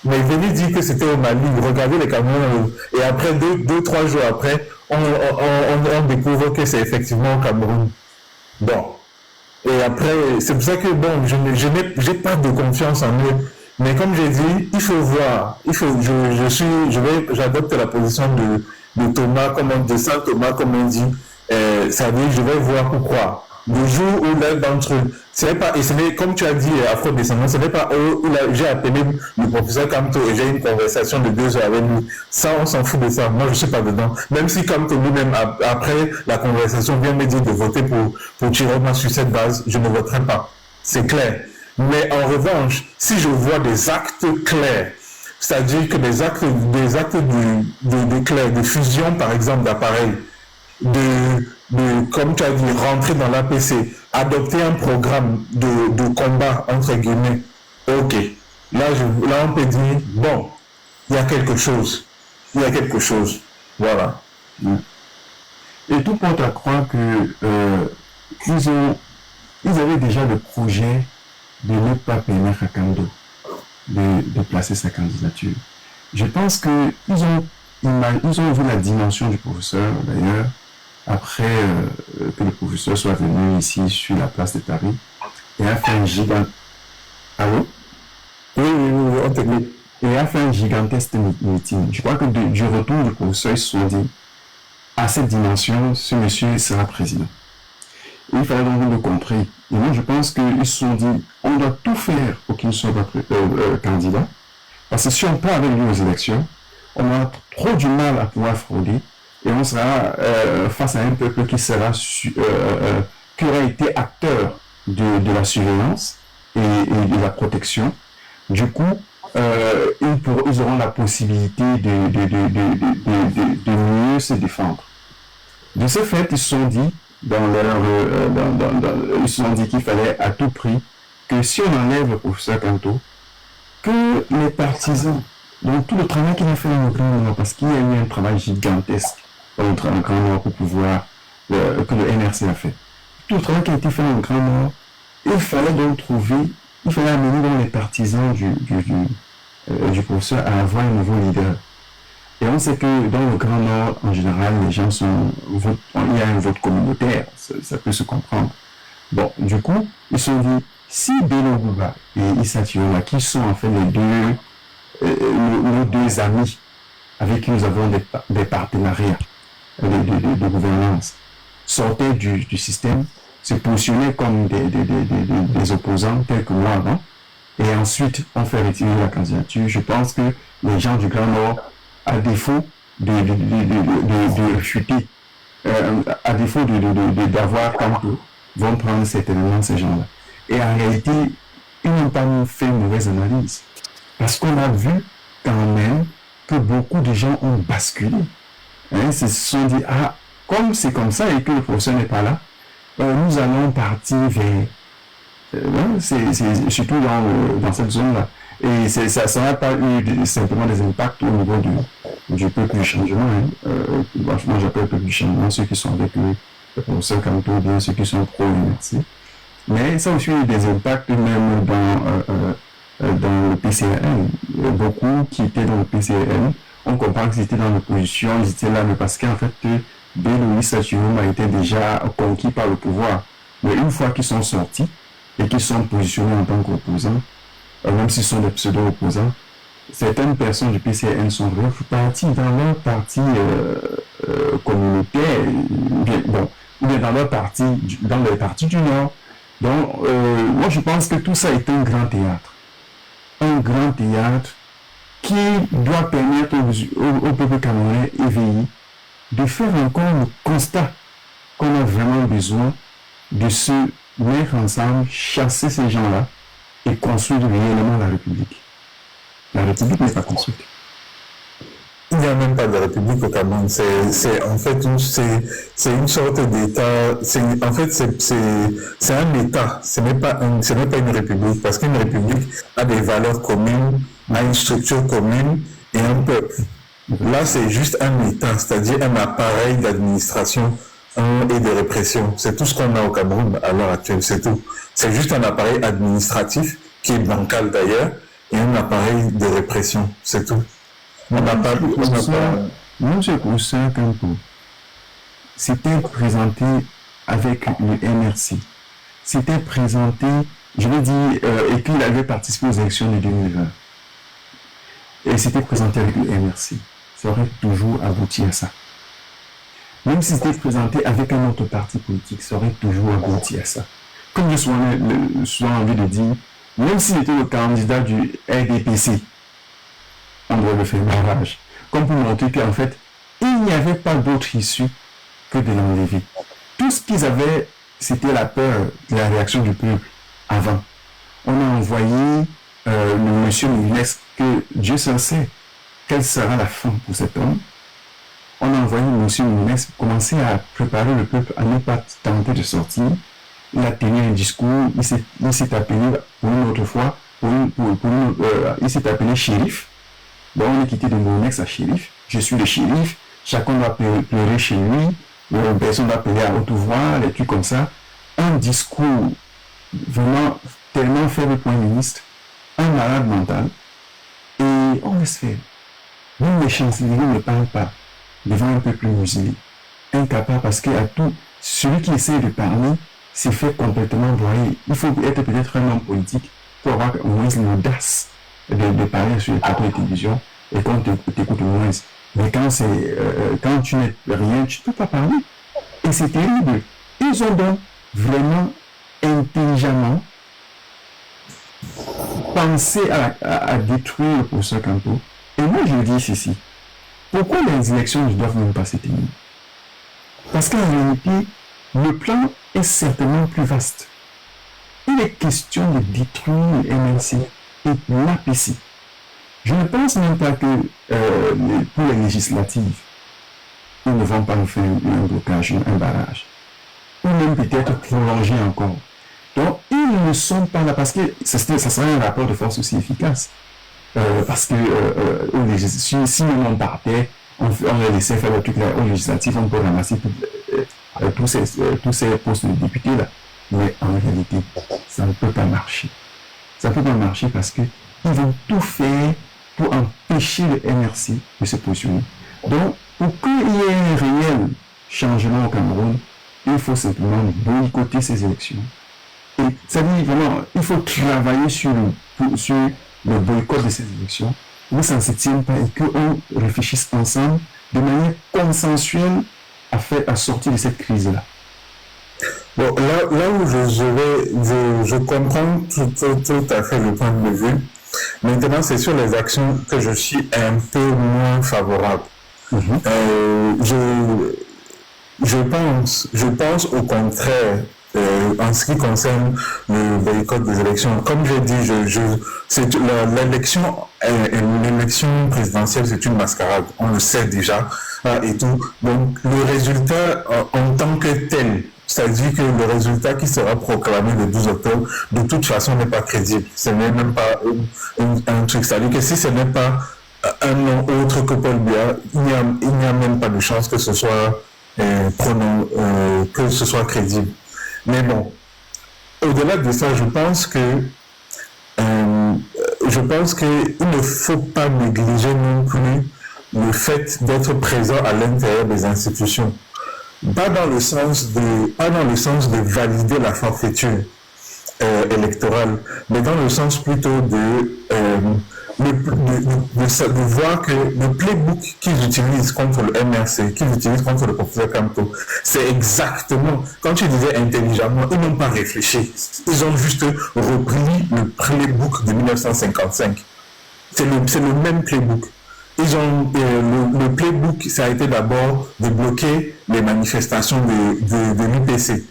Mais venir dire que c'était au Mali, regardez les Camerounais, et après 2-3 jours après, on découvre que c'est effectivement au Cameroun. Bon. Et après, c'est pour ça que bon, j'ai pas de confiance en eux. Mais comme j'ai dit, il faut voir. J'adopte la position de Thomas, de Saint Thomas, comme on dit. Ça veut dire, je vais voir pour croire. Le jour où l'un d'entre eux, et ce n'est, comme tu as dit, afro-descendant, ce n'est pas eux où j'ai appelé le professeur Kamto et j'ai eu une conversation de 2 heures avec lui. Ça, on s'en fout de ça. Moi, je ne suis pas dedans. Même si Kamto lui-même, après la conversation, vient me dire de voter pour Chiroma sur cette base, je ne voterai pas. C'est clair. Mais en revanche, si je vois des actes clairs, c'est-à-dire que des actes clairs, de fusion, par exemple, d'appareils, comme tu as dit, rentrer dans l'APC, adopter un programme de combat, entre guillemets, ok. Là, on peut dire, bon, il y a quelque chose. Voilà. Et tout porte à croire que ils avaient déjà le projet de ne pas permettre à Kando de placer sa candidature. Je pense qu'ils ont vu la dimension du professeur, d'ailleurs, après que le professeur soit venu ici sur la place de Paris et a fait un gigantesque... Allô? Oui, on t'écoute. Et a fait un gigantesque meeting. Je crois que du retour du professeur, ils se sont dit, à cette dimension, ce monsieur sera président. Et il fallait donc le contrer. Et moi, je pense qu'ils se sont dit, on doit tout faire pour qu'il ne soit pas candidat. Parce que si on part avec lui aux élections, on aura trop du mal à pouvoir frauder. Et on sera face à un peuple qui aura été acteur de la surveillance et de la protection. Du coup, ils auront la possibilité de mieux se défendre. De ce fait, ils se sont dit, ils se sont dit qu'il fallait à tout prix que si on enlève le professeur Kanto, que les partisans, donc tout le travail qu'il a fait dans le Grand Nord, parce qu'il y a eu un travail gigantesque dans le Grand Nord pour pouvoir, que le NRC a fait. Tout le travail qui a été fait dans le Grand Nord, il fallait donc amener donc les partisans du professeur à avoir un nouveau leader. Et on sait que dans le Grand Nord, en général, les gens il y a un vote communautaire, ça peut se comprendre. Bon, du coup, ils se sont dit, si Bello Bouba et Issa Thiola, qui sont en fait nos deux amis avec qui nous avons des partenariats de gouvernance, sortaient du système, se positionnaient comme des opposants tels que moi avant, et ensuite on fait retirer la candidature, je pense que les gens du Grand Nord, à défaut de chuter, à défaut d'avoir comme eux, vont prendre certainement ces gens-là. Et en réalité, ils n'ont pas fait une mauvaise analyse. Parce qu'on a vu quand même que beaucoup de gens ont basculé. Ils se sont dit, comme c'est comme ça et que le professeur n'est pas là, nous allons partir vers... c'est surtout dans cette zone-là. Et ça n'a pas eu simplement des impacts au niveau du peuple du changement. Moi, j'appelle le peuple du changement ceux qui sont avec le professeur Kanto, bien ceux qui sont pro-UNRC. Mais ça a aussi eu des impacts même dans le PCRN. Beaucoup qui étaient dans le PCRN, on comprend qu'ils étaient dans l'opposition, ils étaient là, mais parce qu'en fait, Bello Issa Thiola a été déjà conquis par le pouvoir. Mais une fois qu'ils sont sortis et qu'ils sont positionnés en tant qu'opposants, même s'ils sont des pseudo-opposants, certaines personnes du PCRN sont reparties dans leur parti communautaire, ou bien dans leur parti, dans les partis du Nord. Donc, moi je pense que tout ça est un grand théâtre. Un grand théâtre qui doit permettre au peuple camerounais éveillé de faire encore le constat qu'on a vraiment besoin de se mettre ensemble, chasser ces gens-là et construire réellement la République. La République n'est pas construite. Il n'y a même pas de république au Cameroun. C'est en fait une sorte d'État. C'est un État. Ce n'est pas une république, parce qu'une république a des valeurs communes, a une structure commune et un peuple. Là, c'est juste un État, c'est-à-dire un appareil d'administration et de répression. C'est tout ce qu'on a au Cameroun à l'heure actuelle, c'est tout. C'est juste un appareil administratif qui est bancal d'ailleurs et un appareil de répression, c'est tout. Monsieur Cousin Campo s'était présenté avec le MRC. S'était présenté, je l'ai dit, et puis il avait participé aux élections de 2020. Et s'était présenté avec le MRC. Ça aurait toujours abouti à ça. Même s'il s'était présenté avec un autre parti politique, ça aurait toujours abouti à ça. Comme j'ai souvent envie de dire, même s'il était le candidat du RDPC, on doit le faire barrage. Comme pour montrer qu'en fait, il n'y avait pas d'autre issue que de l'enlever. Tout ce qu'ils avaient, c'était la peur de la réaction du peuple avant. On a envoyé le monsieur Mounes, que Dieu seul sait quelle sera la fin pour cet homme. On a envoyé le monsieur Mounes commencer à préparer le peuple à ne pas tenter de sortir. Il a tenu un discours, il s'est appelé pour une autre fois, il s'est appelé shérif. Bon, on est quitté de Mounex à shérif. Je suis le shérif. Chacun doit pleurer chez lui. Personne doit pleurer à haute voix, des trucs comme ça. Un discours vraiment tellement faible pour un ministre, un malade mental. Et on laisse faire. Même les chanceliers ne parlent pas devant un peuple musulman. Incapable parce qu'à tout, celui qui essaie de parler s'est fait complètement broyer. Il faut être peut-être un homme politique pour avoir au moins l'audace de parler sur les plateaux de télévision et quand tu écoutes moins. Mais quand tu n'es rien, tu ne peux pas parler. Et c'est terrible. Ils ont donc vraiment intelligemment pensé à détruire le professeur Campo. Et moi je dis ceci. Pourquoi les élections ne doivent même pas se tenir? Parce qu'en réalité, le plan est certainement plus vaste. Il est question de détruire le MNC et l'APC. Je ne pense même pas que pour les législatives, ils ne vont pas nous faire un blocage, un barrage. Ou même peut-être prolonger encore. Donc, ils ne sont pas là parce que ça sera un rapport de force aussi efficace. Parce que si on partait, on les laissait faire le truc là, aux législatives, on peut ramasser tous ces postes de députés là. Mais en réalité, ça ne peut pas marcher. Ça ne peut pas marcher parce qu'ils vont tout faire pour empêcher le MRC de se positionner. Donc, pour qu'il y ait un réel changement au Cameroun, il faut simplement boycotter ces élections. Et ça dit vraiment, il faut travailler sur le boycott de ces élections, où ça ne se tienne pas et qu'on réfléchisse ensemble de manière consensuelle à sortir de cette crise-là. Bon, là où je comprends tout à fait le point de vue. Maintenant, c'est sur les actions que je suis un peu moins favorable. Je pense au contraire, en ce qui concerne le boycott des élections. Comme j'ai dit, l'élection présidentielle, c'est une mascarade. On le sait déjà et tout. Donc, le résultat en tant que tel, c'est-à-dire que le résultat qui sera proclamé le 12 octobre, de toute façon, n'est pas crédible. Ce n'est même pas un truc. C'est-à-dire que si ce n'est pas un nom autre que Paul Biya, il n'y a même pas de chance que ce soit crédible. Mais bon, au-delà de ça, je pense qu'il ne faut pas négliger non plus le fait d'être présent à l'intérieur des institutions. Pas dans le sens de valider la forfaiture électorale, mais dans le sens plutôt de voir que le playbook qu'ils utilisent contre le MRC, qu'ils utilisent contre le professeur Campo, c'est exactement, quand tu disais intelligemment, ils n'ont pas réfléchi. Ils ont juste repris le playbook de 1955. C'est le même playbook. le playbook, ça a été d'abord de bloquer les manifestations de l'UPC.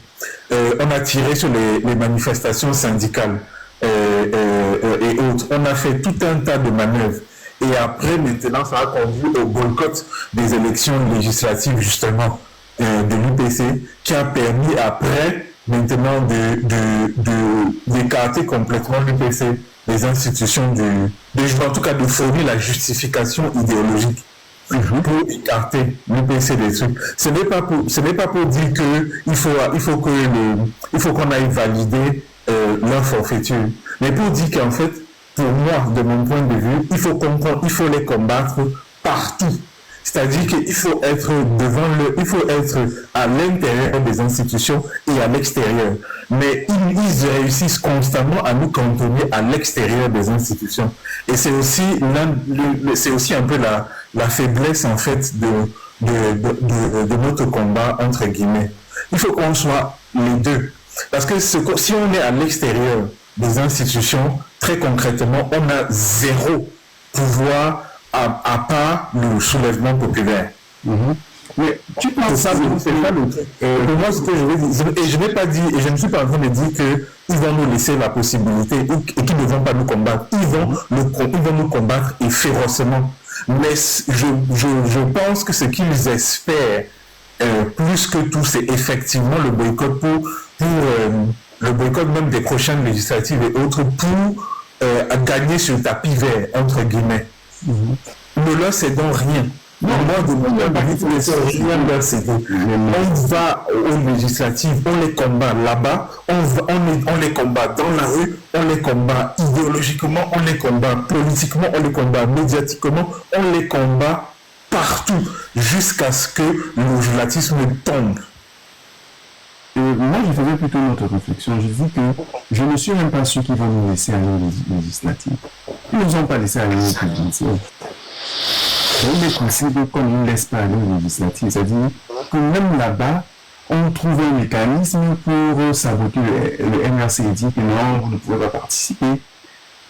On a tiré sur les manifestations syndicales et autres. On a fait tout un tas de manœuvres. Et après, maintenant, ça a conduit au boycott des élections législatives, justement, de l'UPC, qui a permis après, maintenant, d'écarter complètement l'UPC des institutions en tout cas de fournir la justification idéologique pour écarter l'UPC des trucs. Ce n'est pas pour dire que il faut qu'on aille valider leur forfaiture, mais pour dire qu'en fait, pour moi, de mon point de vue, il faut les combattre partout. C'est-à-dire qu'il faut être il faut être à l'intérieur des institutions et à l'extérieur. Mais ils réussissent constamment à nous cantonner à l'extérieur des institutions. Et c'est aussi un peu la faiblesse, en fait, de notre combat, entre guillemets. Il faut qu'on soit les deux. Parce que si on est à l'extérieur des institutions, très concrètement, on a zéro pouvoir à part le soulèvement populaire. Mais tu penses c'est ça le truc. Pour moi, ce que je veux dire, et je n'ai pas dit, et je ne suis pas en train de dire qu'ils vont nous laisser la possibilité et qu'ils ne vont pas nous combattre. Ils vont nous combattre et férocement. Mais je pense que ce qu'ils espèrent, plus que tout, c'est effectivement le boycott le boycott même des prochaines législatives et autres pour gagner sur le tapis vert, entre guillemets. Ne leur cédons rien. Moi, de mon point de vue, rien leur céder. On va aux législatives, on les combat là-bas, on les combat dans la rue, on les combat idéologiquement, on les combat politiquement, on les combat médiatiquement, on les combat partout, jusqu'à ce que le législatisme tombe. Moi, je faisais plutôt une autre réflexion. Je dis que je ne suis même pas sûr qu'ils vont nous laisser aller aux législatives. Ils ne nous ont pas laissé aller aux présidentielles. Il est possible qu'on ne nous laisse pas aller aux législatives. C'est-à-dire que même là-bas, on trouve un mécanisme pour saboter le MRC et dire que non, vous ne pouvez pas participer.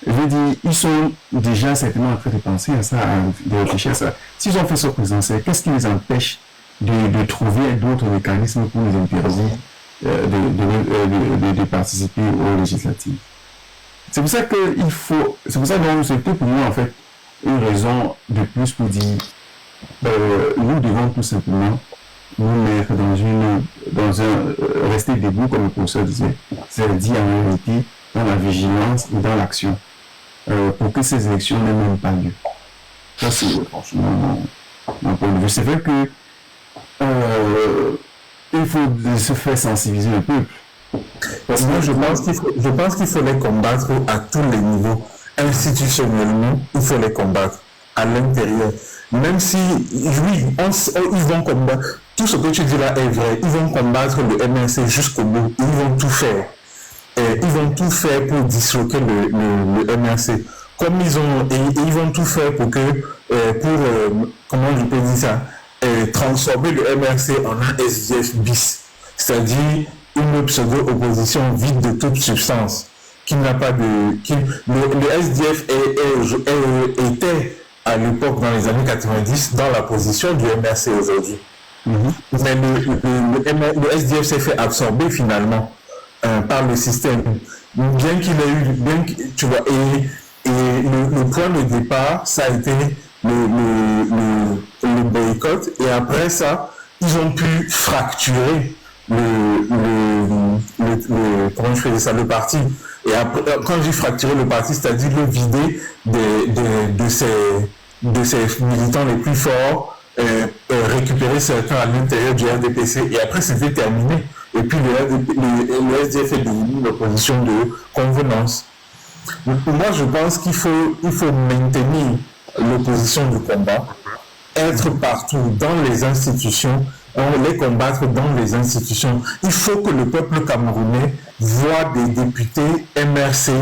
Je veux dire, ils sont déjà certainement en train de penser à ça, de réfléchir à ça. S'ils ont fait ce présidentiel, qu'est-ce qui les empêche de trouver d'autres mécanismes pour les interdire de participer aux législatives? C'est pour ça que c'était pour moi en fait une raison de plus pour dire nous devons tout simplement nous mettre rester debout comme le professeur disait, c'est-à-dire en réalité dans la vigilance et dans l'action pour que ces élections n'aient même pas lieu. Ça c'est franchement mon point de vue. C'est vrai que il faut se faire sensibiliser le peuple. Parce que je pense qu'il faut les combattre à tous les niveaux. Institutionnellement, il faut les combattre à l'intérieur. Même si, oui, ils vont combattre. Tout ce que tu dis là est vrai. Ils vont combattre le MNC jusqu'au bout. Ils vont tout faire. Ils vont tout faire pour disloquer le MNC. Comme ils vont tout faire pour comment je peux dire ça, transformer le MRC en un SDF bis, c'est-à-dire une pseudo-opposition vide de toute substance, qui n'a pas de... le SDF était à l'époque, dans les années 90, dans la position du MRC aujourd'hui. Mais le SDF s'est fait absorber finalement par le système. Bien qu'il ait eu... tu vois, et le point de départ, ça a été le boycott, et après ça, ils ont pu fracturer comment je faisais ça, le parti. Et après, quand j'ai fracturé le parti, c'est-à-dire le vider de ses militants les plus forts, récupérer certains à l'intérieur du RDPC, et après c'était terminé. Et puis le SDF est devenu l'opposition de convenance. Moi, je pense qu'il faut maintenir l'opposition du combat, être partout dans les institutions, les combattre dans les institutions. Il faut que le peuple camerounais voit des députés MRC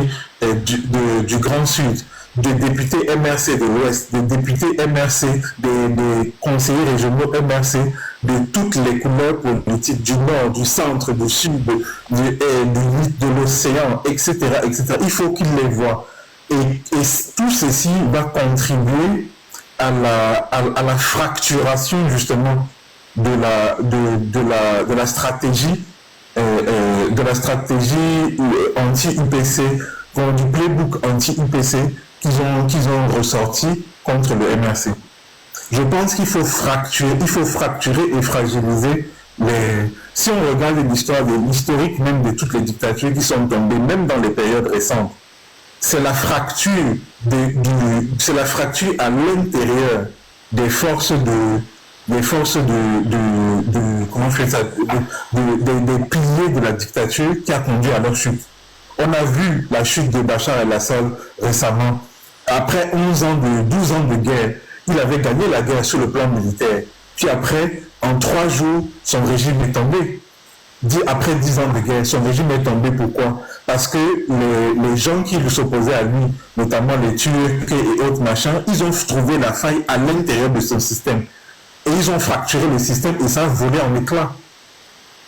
du Grand Sud, des députés MRC de l'Ouest, des députés MRC, des conseillers régionaux MRC de toutes les couleurs politiques, du Nord, du Centre, du Sud, de l'océan, etc., etc. Il faut qu'ils les voient. Et tout ceci va contribuer à la fracturation justement de la stratégie anti-IPC, du playbook anti-IPC qu'ils ont ressorti contre le MRC. Je pense qu'il faut fracturer et fragiliser si on regarde l'historique même de toutes les dictatures qui sont tombées, même dans les périodes récentes, c'est la fracture à l'intérieur des forces des piliers de la dictature qui a conduit à leur chute. On a vu la chute de Bachar el-Assad récemment. Après 12 ans de guerre, il avait gagné la guerre sur le plan militaire. Puis après, en 3 jours, son régime est tombé. Après 10 ans de guerre, son régime est tombé. Pourquoi? Parce que les gens qui s'opposaient à lui, notamment les Turcs et autres machins, ils ont trouvé la faille à l'intérieur de son système. Et ils ont fracturé le système et ça a volé en éclats.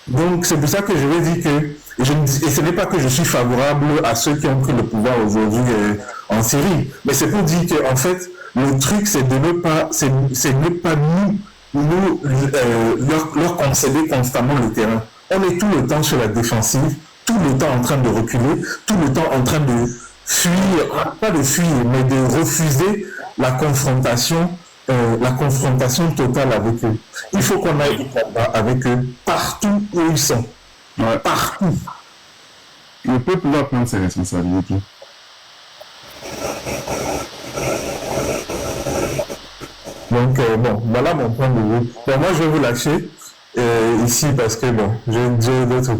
Donc c'est pour ça que je vais dire que, et ce n'est pas que je suis favorable à ceux qui ont pris le pouvoir aujourd'hui en Syrie, mais c'est pour dire que en fait, le truc c'est de ne pas leur concéder constamment le terrain. On est tout le temps sur la défensive, tout le temps en train de reculer, tout le temps en train de fuir, pas de fuir, mais de refuser la confrontation totale avec eux. Il faut qu'on aille du combat avec eux partout où ils sont. Ouais. Partout. Le peuple doit prendre ses responsabilités. Donc, voilà mon point de vue. Bon, moi, je vais vous lâcher ici parce que, j'ai d'autres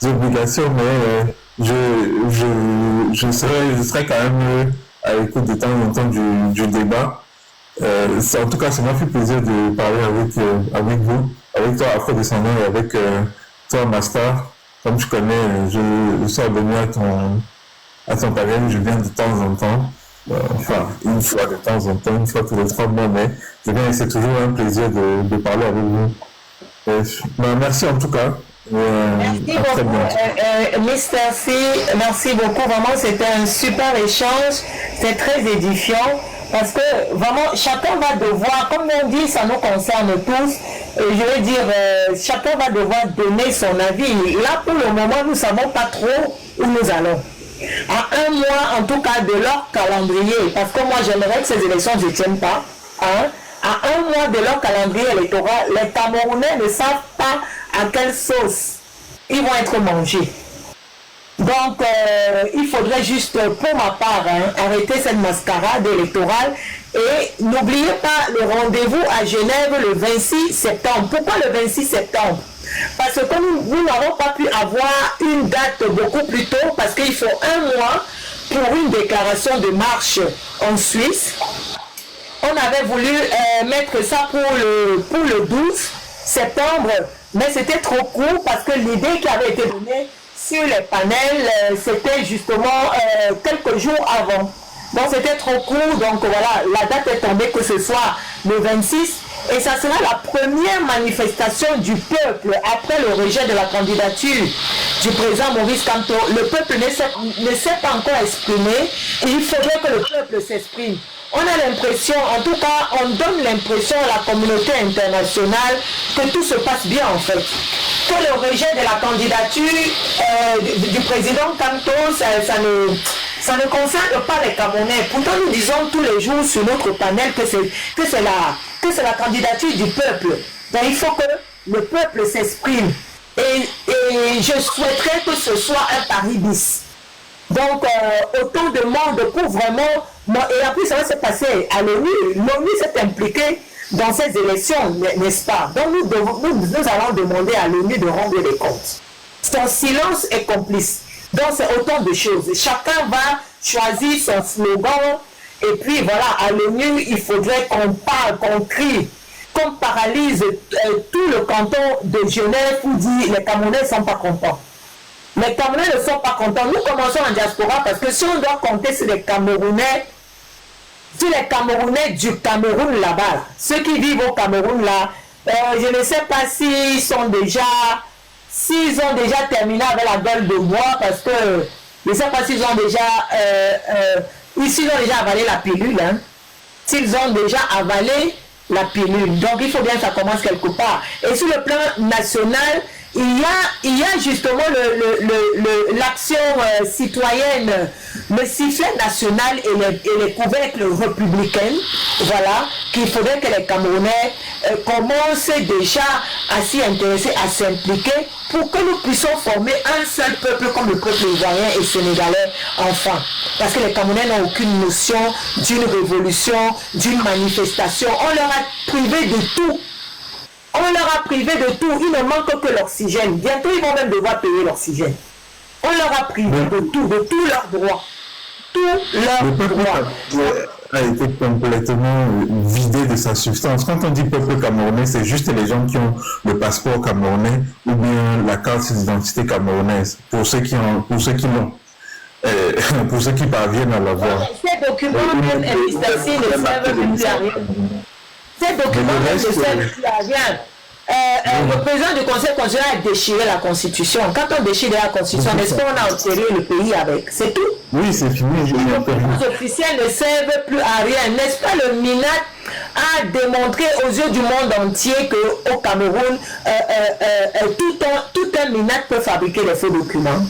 obligations, mais je serai quand même à l'écoute de temps en temps du débat. En tout cas, ça m'a fait plaisir de parler avec vous, avec toi, Afro-descendant, et avec toi, Master. Comme je connais, je suis abonné à ton panel, je viens de temps en temps. Enfin, une fois de temps en temps, une fois tous les 3 mois, mais c'est toujours un plaisir de parler avec vous. Merci en tout cas. Merci beaucoup, Mr. C. Merci beaucoup. Vraiment, c'était un super échange. C'est très édifiant. Parce que vraiment, chacun va devoir, comme on dit, ça nous concerne tous, je veux dire, chacun va devoir donner son avis. Là, pour le moment, nous ne savons pas trop où nous allons. À 1 mois, en tout cas, de leur calendrier, parce que moi, j'aimerais que ces élections ne se tiennent pas. À 1 mois de leur calendrier électoral, les Camerounais ne savent pas à quelle sauce ils vont être mangés. Donc, il faudrait juste, pour ma part, arrêter cette mascarade électorale et n'oubliez pas le rendez-vous à Genève le 26 septembre. Pourquoi le 26 septembre? Parce que nous n'avons pas pu avoir une date beaucoup plus tôt parce qu'il faut 1 mois pour une déclaration de marche en Suisse. On avait voulu mettre ça pour le 12 septembre, mais c'était trop court parce que l'idée qui avait été donnée sur les panels, c'était justement quelques jours avant. Donc c'était trop court, donc voilà, la date est tombée que ce soit le 26 et ça sera la première manifestation du peuple après le rejet de la candidature du président Maurice Kamto. Le peuple ne s'est pas encore exprimé et il faudrait que le peuple s'exprime. On a l'impression, en tout cas, on donne l'impression à la communauté internationale que tout se passe bien en fait. Que le rejet de la candidature du président Kamto, ça ne concerne pas les Camerounais. Pourtant, nous disons tous les jours sur notre panel que c'est la candidature du peuple. Donc, il faut que le peuple s'exprime. Et je souhaiterais que ce soit un pari bis. Donc, autant de monde pour vraiment... Et en plus, ça va se passer à l'ONU. L'ONU s'est impliquée dans ces élections, n'est-ce pas? Donc, nous allons demander à l'ONU de rendre des comptes. Son silence est complice. Donc, c'est autant de choses. Chacun va choisir son slogan. Et puis, voilà, à l'ONU, il faudrait qu'on parle, qu'on crie, qu'on paralyse tout le canton de Genève pour dire les Camerounais ne sont pas contents. Les Camerounais ne sont pas contents. Nous commençons en diaspora parce que si on doit compter sur les Camerounais du Cameroun là-bas, ceux qui vivent au Cameroun là, je ne sais pas s'ils ont déjà terminé avec la gueule de bois parce que je ne sais pas s'ils ont déjà avalé la pilule. Hein. s'ils ont déjà avalé la pilule. Donc il faut bien que ça commence quelque part. Et sur le plan national, il y a justement l'action citoyenne, le sifflet national et les couvercles républicaines, voilà, qu'il faudrait que les Camerounais commencent déjà à s'y intéresser, à s'impliquer pour que nous puissions former un seul peuple comme le peuple ivoirien et sénégalais enfin. Parce que les Camerounais n'ont aucune notion d'une révolution, d'une manifestation. On leur a privé de tout. On leur a privé de tout, il ne manque que l'oxygène. Bientôt, ils vont même devoir payer l'oxygène. On leur a privé de tous leurs droits. Tous leurs droits. A été complètement vidé de sa substance. Quand on dit peuple camerounais, c'est juste les gens qui ont le passeport camerounais ou bien la carte d'identité camerounaise, pour ceux qui l'ont. Pour ceux qui parviennent à l'avoir. Ces documents même investis ne servent plus à rien. Ces documents ne servent plus à rien. Le président du Conseil constitutionnel a déchiré la Constitution. Quand on déchire la Constitution, n'est-ce pas qu'on a enterré le pays avec? C'est tout. Oui, c'est fini. Les officiels ne servent plus à rien. N'est-ce pas, le MINAT a démontré aux yeux du monde entier qu'au Cameroun, tout un MINAT peut fabriquer des faux documents.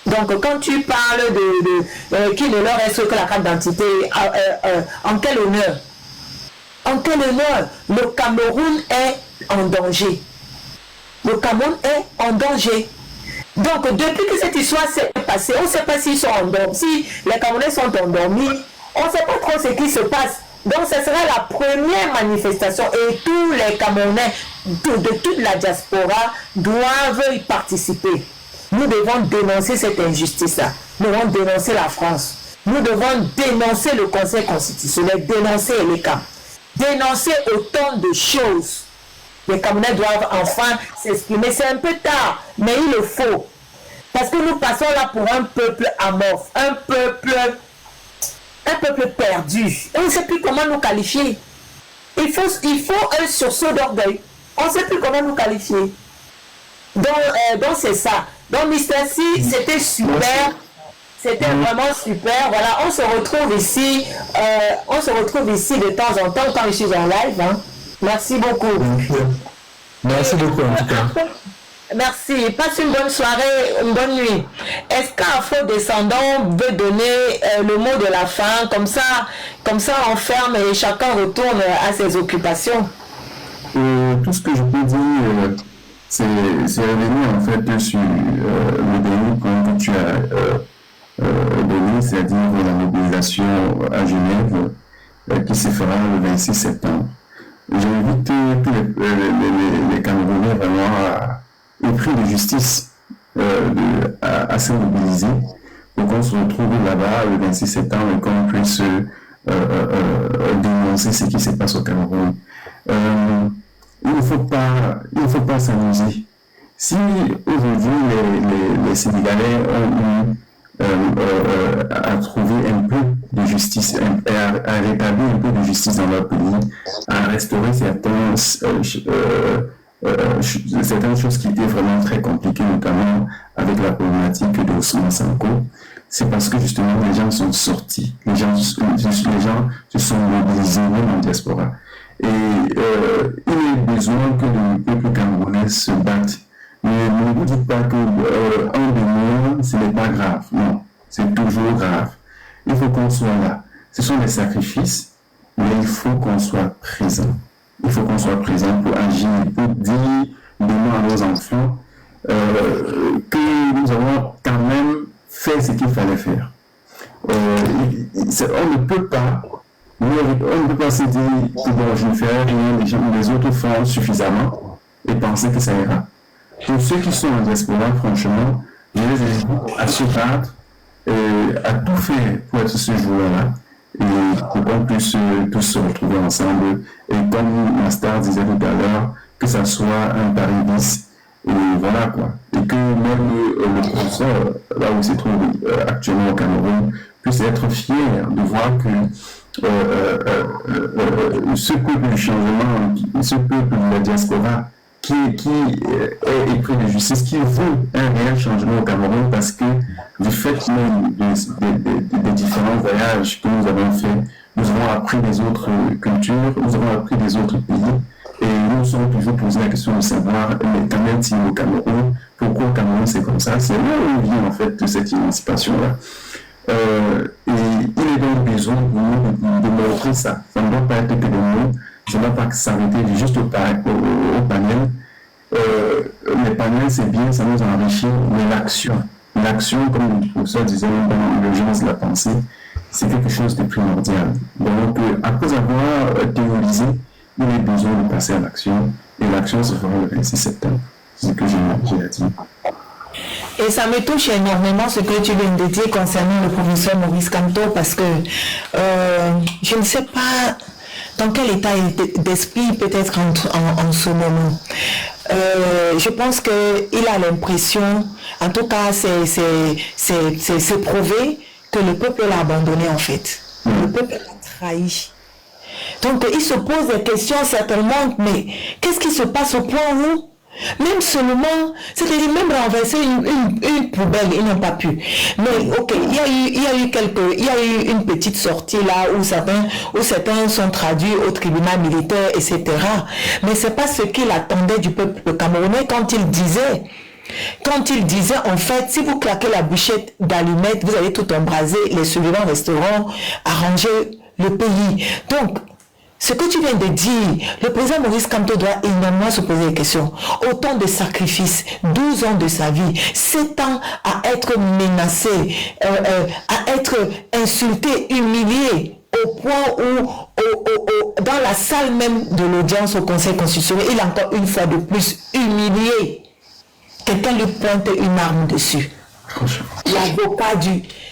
Donc, quand tu parles de qui ne leur reste que la carte d'identité, en quel honneur? En quel honneur? Le Cameroun est en danger. Le Cameroun est en danger. Donc, depuis que cette histoire s'est passée, on ne sait pas s'ils sont endormis. Si les Camerounais sont endormis, on ne sait pas trop ce qui se passe. Donc, ce sera la première manifestation et tous les Camerounais de toute la diaspora doivent y participer. Nous devons dénoncer cette injustice-là. Nous devons dénoncer la France. Nous devons dénoncer le Conseil constitutionnel, dénoncer les cas. Dénoncer autant de choses. Les Camerounais doivent enfin s'exprimer. C'est un peu tard, mais il le faut. Parce que nous passons là pour un peuple amorphe, un peuple perdu. Et on ne sait plus comment nous qualifier. Il faut un sursaut d'orgueil. On ne sait plus comment nous qualifier. Donc c'est ça. Donc Mister C, c'était super. C'était vraiment super. Voilà, on se retrouve ici de temps en temps quand je suis en live. Hein. Merci beaucoup. Merci beaucoup en tout cas. Merci. Passe une bonne soirée, une bonne nuit. Est-ce qu'Afro-Descendant veut donner le mot de la fin? Comme ça on ferme et chacun retourne à ses occupations. Tout ce que je peux dire, c'est revenir en fait sur le dernier point que tu as donné, c'est-à-dire la mobilisation à Genève qui se fera le 26 septembre. J'invite tous les Camerounais vraiment au prix de justice à se mobiliser pour qu'on se retrouve là-bas le 26 septembre et qu'on puisse dénoncer ce qui se passe au Cameroun. Il ne faut pas s'amuser. Si aujourd'hui les Sénégalais ont à trouver un peu de justice, à rétablir un peu de justice dans leur pays, à restaurer certaines choses qui étaient vraiment très compliquées, notamment avec la problématique de Ousmane Sonko, c'est parce que justement les gens sont sortis, les gens se sont mobilisés même en diaspora. Et il est besoin que le peuple camerounais se batte. Mais ne vous dites pas que un demi, ce n'est pas grave. Non, c'est toujours grave. Il faut qu'on soit là. Ce sont des sacrifices, mais il faut qu'on soit présent. Il faut qu'on soit présent pour agir, pour dire demain à nos enfants que nous avons quand même fait ce qu'il fallait faire. On ne peut pas se dire que bon, je ne fais rien, les autres font suffisamment et penser que ça ira. Pour ceux qui sont en diaspora, franchement, je les invite à se battre, à tout faire pour être ce jour-là, et pour qu'on puisse tous se retrouver ensemble. Et comme Mastar disait tout à l'heure, que ça soit un pari-bis, et voilà quoi. Et que même le professeur, là où il se trouve actuellement au Cameroun, puisse être fier de voir que ce peuple du changement, ce peuple de la diaspora, qui est épris de justice, qui veut un réel changement au Cameroun, parce que du fait même des différents voyages que nous avons faits, nous avons avons appris des autres cultures, nous avons appris des autres pays, et nous nous sommes toujours posé la question de savoir, mais qu'en est-il au Cameroun? Pourquoi au Cameroun c'est comme ça? C'est là où vient en fait de cette émancipation-là. Et il est donc besoin pour nous de montrer ça. Ça ne doit pas être que des mots, ça ne doit pas s'arrêter juste au panel. Les panels, c'est bien, ça nous enrichit, mais l'action, comme le professeur disait dans l'urgence de la pensée, c'est quelque chose de primordial. Donc, après avoir théorisé, il est besoin de passer à l'action, et l'action se fera le 26 septembre. C'est ce que j'ai à dire. Et ça me touche énormément ce que tu viens de dire concernant le professeur Maurice Kamto, parce que je ne sais pas dans quel état d'esprit peut-être en ce moment. Je pense qu'il a l'impression, en tout cas c'est prouvé, que le peuple l'a abandonné en fait. Le peuple l'a trahi. Donc il se pose des questions certainement, mais qu'est-ce qui se passe au point où même seulement, c'est-à-dire même renverser une poubelle, ils n'ont pas pu. Mais ok, il y a eu une petite sortie là où certains sont traduits au tribunal militaire, etc. Mais c'est pas ce qu'il attendait du peuple camerounais quand il disait en fait, si vous claquez la bûchette d'allumettes, vous allez tout embraser, les suivants resteront arranger le pays. Donc, ce que tu viens de dire, le président Maurice Kamto doit énormément se poser des questions. Autant de sacrifices, 12 ans de sa vie, 7 ans à être menacé, à être insulté, humilié, au point où, dans la salle même de l'audience au Conseil constitutionnel, il est encore une fois de plus humilié. Quelqu'un lui pointe une arme dessus.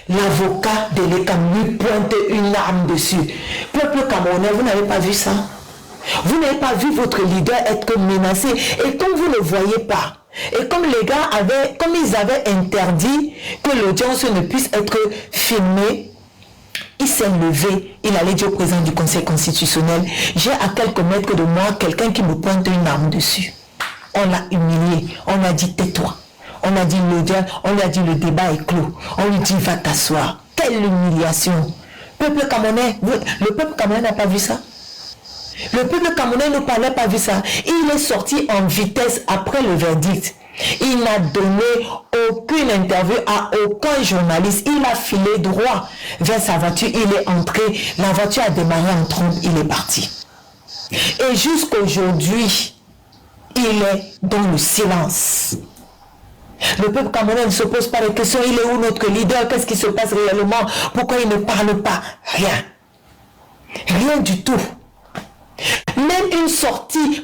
L'avocat de l'État lui pointe une arme dessus. Peuple camerounais, vous n'avez pas vu ça? Vous n'avez pas vu votre leader être menacé. Et comme vous ne le voyez pas, et comme les gars comme ils avaient interdit que l'audience ne puisse être filmée, il s'est levé, il allait dire au président du Conseil constitutionnel, j'ai à quelques mètres de moi quelqu'un qui me pointe une arme dessus. On l'a humilié, on a dit tais-toi. On a dit on lui a dit le débat est clos. On lui dit va t'asseoir. Quelle humiliation. Le peuple camerounais n'a pas vu ça. Le peuple camerounais n'a pas vu ça. Il est sorti en vitesse après le verdict. Il n'a donné aucune interview à aucun journaliste. Il a filé droit vers sa voiture. Il est entré. La voiture a démarré en trombe. Il est parti. Et jusqu'aujourd'hui, il est dans le silence. Le peuple camerounais ne se pose pas de questions. Il est où notre leader? Qu'est-ce qui se passe réellement? Pourquoi il ne parle pas? Rien. Rien du tout. Même une sortie,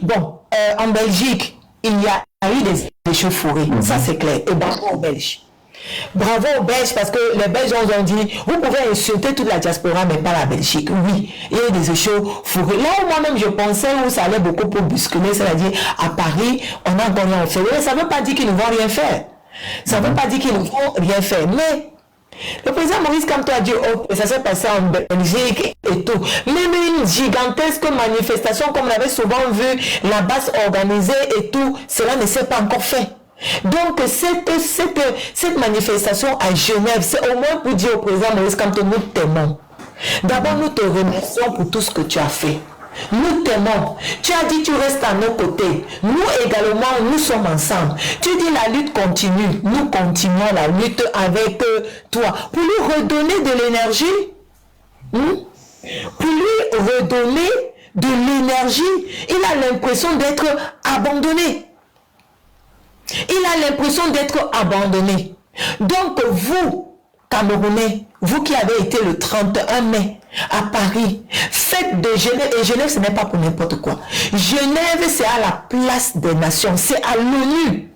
en Belgique, il y a eu des échauffourées. Ça, c'est clair. Et bravo aux Belges. Bravo aux Belges, parce que les Belges ont dit, vous pouvez insulter toute la diaspora, mais pas la Belgique. Oui, il y a eu des échauffourées. Là où moi-même je pensais où ça allait beaucoup pour bousculer, c'est-à-dire à Paris, on a encore rien fait. Mais ça ne veut pas dire qu'ils ne vont rien faire. Ça ne veut pas dire qu'ils ne vont rien faire. Mais le président Maurice Kamto a dit, oh, ça s'est passé en Belgique et tout. Même une gigantesque manifestation, comme on avait souvent vu, la base organisée et tout, cela ne s'est pas encore fait. Donc cette manifestation à Genève, c'est au moins pour dire au président Maurice Kamto, nous t'aimons. D'abord, nous te remercions pour tout ce que tu as fait. Nous t'aimons. Tu as dit tu restes à nos côtés. Nous également, nous sommes ensemble. Tu dis la lutte continue. Nous continuons la lutte avec toi. Pour lui redonner de l'énergie. Pour lui redonner de l'énergie. Il a l'impression d'être abandonné. Il a l'impression d'être abandonné. Donc vous, Camerounais, vous qui avez été le 31 mai à Paris, faites de Genève, et Genève ce n'est pas pour n'importe quoi. Genève c'est à la place des nations, c'est à l'ONU.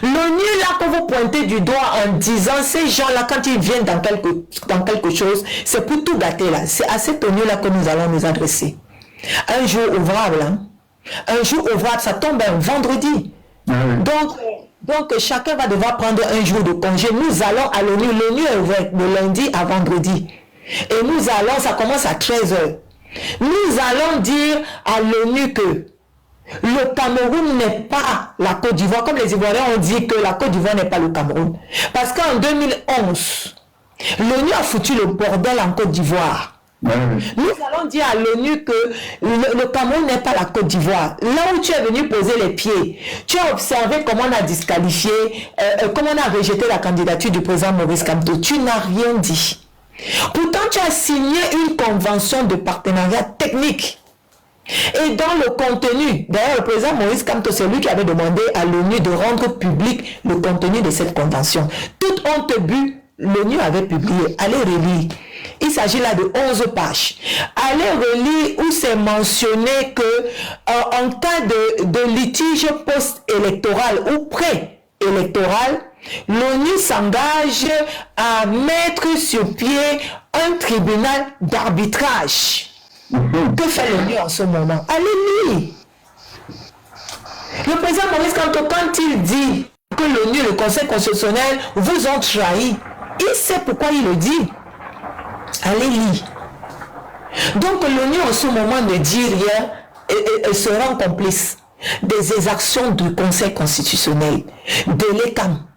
L'ONU là que vous pointez du doigt en disant ces gens là quand ils viennent dans quelque chose, c'est pour tout gâter là. C'est à cette ONU là que nous allons nous adresser. Un jour ouvrable, hein? Un jour ouvrable, ça tombe un vendredi. Donc chacun va devoir prendre un jour de congé. Nous allons à l'ONU. L'ONU est ouverte de lundi à vendredi. Et nous allons, ça commence à 13h. Nous allons dire à l'ONU que le Cameroun n'est pas la Côte d'Ivoire. Comme les Ivoiriens ont dit que la Côte d'Ivoire n'est pas le Cameroun. Parce qu'en 2011, l'ONU a foutu le bordel en Côte d'Ivoire. Nous allons dire à l'ONU que le Cameroun n'est pas la Côte d'Ivoire. Là où tu es venu poser les pieds, tu as observé comment on a disqualifié, comment on a rejeté la candidature du président Maurice Kamto. Tu n'as rien dit. Pourtant, tu as signé une convention de partenariat technique. Et dans le contenu, d'ailleurs, le président Maurice Kamto, c'est lui qui avait demandé à l'ONU de rendre public le contenu de cette convention. Toute honte but, l'ONU avait publié. Allez relire. Il s'agit là de 11 pages. Allez relire où c'est mentionné que en cas de litige post-électoral ou pré-électoral, l'ONU s'engage à mettre sur pied un tribunal d'arbitrage. Que fait l'ONU en ce moment? Allez lire. Le président Maurice Kamto, quand il dit que l'ONU, le Conseil constitutionnel, vous ont trahi, il sait pourquoi il le dit. Allez lire. Donc l'ONU en ce moment ne dit rien et se rend complice des exactions du Conseil constitutionnel, de l'ECAM.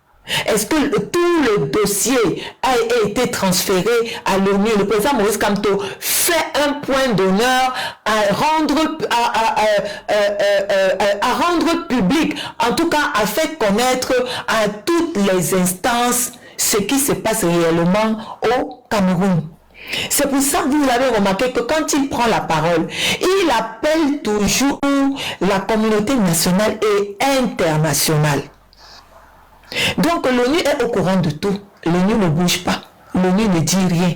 Est-ce que tout le dossier a été transféré à l'ONU? Le président Maurice Kamto fait un point d'honneur à rendre public, en tout cas à faire connaître à toutes les instances ce qui se passe réellement au Cameroun. C'est pour ça que vous avez remarqué que quand il prend la parole, il appelle toujours la communauté nationale et internationale. Donc l'ONU est au courant de tout. L'ONU ne bouge pas. L'ONU ne dit rien.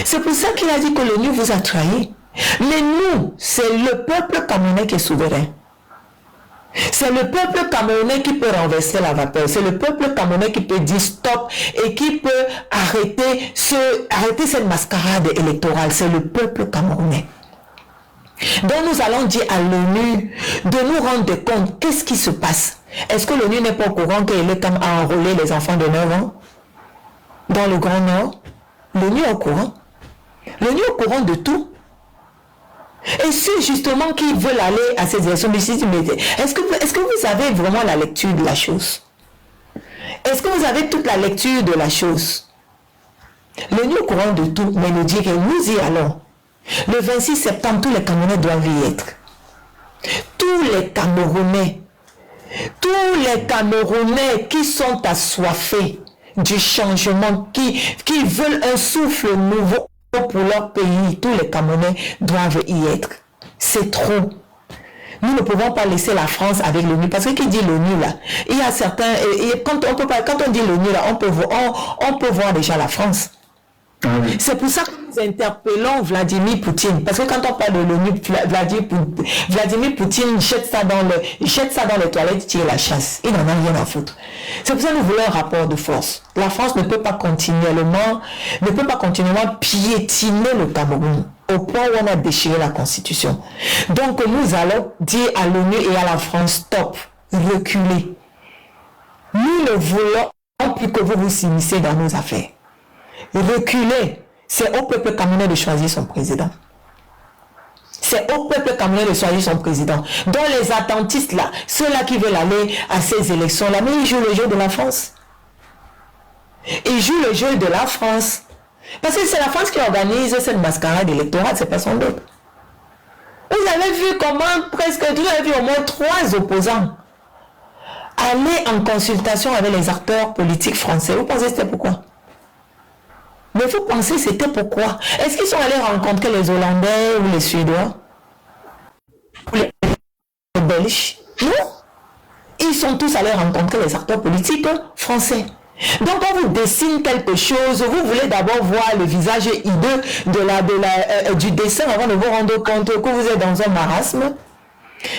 C'est pour ça qu'il a dit que l'ONU vous a trahi. Mais nous, c'est le peuple camerounais qui est souverain. C'est le peuple camerounais qui peut renverser la vapeur. C'est le peuple camerounais qui peut dire stop et qui peut arrêter cette mascarade électorale. C'est le peuple camerounais. Donc nous allons dire à l'ONU de nous rendre compte qu'est-ce qui se passe. Est-ce que l'ONU n'est pas au courant que l'ECAM a enrôlé les enfants de 9 ans dans le Grand Nord? L'ONU est au courant. L'ONU est au courant de tout. Et ceux justement qui veulent aller à ces élections, est-ce que vous avez vraiment la lecture de la chose? Est-ce que vous avez toute la lecture de la chose? L'ONU est au courant de tout, mais nous dit que nous y allons. Le 26 septembre, tous les Camerounais doivent y être. Tous les Camerounais qui sont assoiffés du changement, qui veulent un souffle nouveau pour leur pays, tous les Camerounais doivent y être. C'est trop. Nous ne pouvons pas laisser la France avec l'ONU, parce que qui dit l'ONU là, il y a certains, quand on dit l'ONU là, on peut voir déjà la France. C'est pour ça que nous interpellons Vladimir Poutine. Parce que quand on parle de l'ONU, Vladimir Poutine jette ça dans les toilettes, tire la chasse. Il n'en a rien à foutre. C'est pour ça que nous voulons un rapport de force. La France ne peut pas continuellement piétiner le Cameroun au point où on a déchiré la Constitution. Donc nous allons dire à l'ONU et à la France, stop, reculez. Nous ne voulons plus que vous vous immiscez dans nos affaires. Reculer, c'est au peuple camerounais de choisir son président. C'est au peuple camerounais de choisir son président. Donc les attentistes là, ceux-là qui veulent aller à ces élections-là, mais ils jouent le jeu de la France. Ils jouent le jeu de la France. Parce que c'est la France qui organise cette mascarade électorale, c'est personne d'autre. Vous avez vu comment vous avez vu au moins 3 opposants aller en consultation avec les acteurs politiques français. Vous pensez que c'était pourquoi? Mais vous pensez c'était pourquoi? Est-ce qu'ils sont allés rencontrer les Hollandais ou les Suédois? Ou les Belges? Non. Ils sont tous allés rencontrer les acteurs politiques français. Donc on vous dessine quelque chose, vous voulez d'abord voir le visage hideux du dessin avant de vous rendre compte que vous êtes dans un marasme.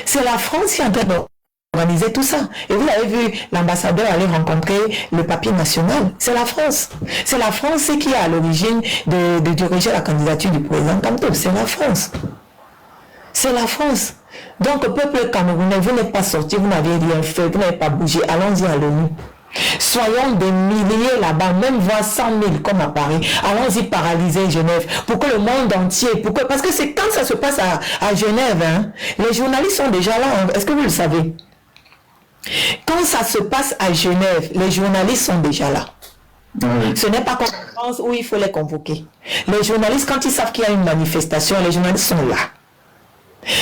C'est la France qui est en train d'organiser tout ça. Et vous avez vu l'ambassadeur aller rencontrer le papier national. C'est la France. C'est la France qui est à l'origine de diriger la candidature du président Kamto. C'est la France. C'est la France. Donc, peuple camerounais, vous n'êtes pas sorti, vous n'avez rien fait, vous n'avez pas bougé. Allons-y à l'ONU. Soyons des milliers là-bas, même 100 000 comme à Paris. Allons-y paralyser Genève pour que le monde entier, parce que c'est quand ça se passe à Genève, hein, les journalistes sont déjà là. Hein, est-ce que vous le savez? Quand ça se passe à Genève, les journalistes sont déjà là. Oui. Ce n'est pas comme en France où il faut les convoquer. Les journalistes, quand ils savent qu'il y a une manifestation, les journalistes sont là.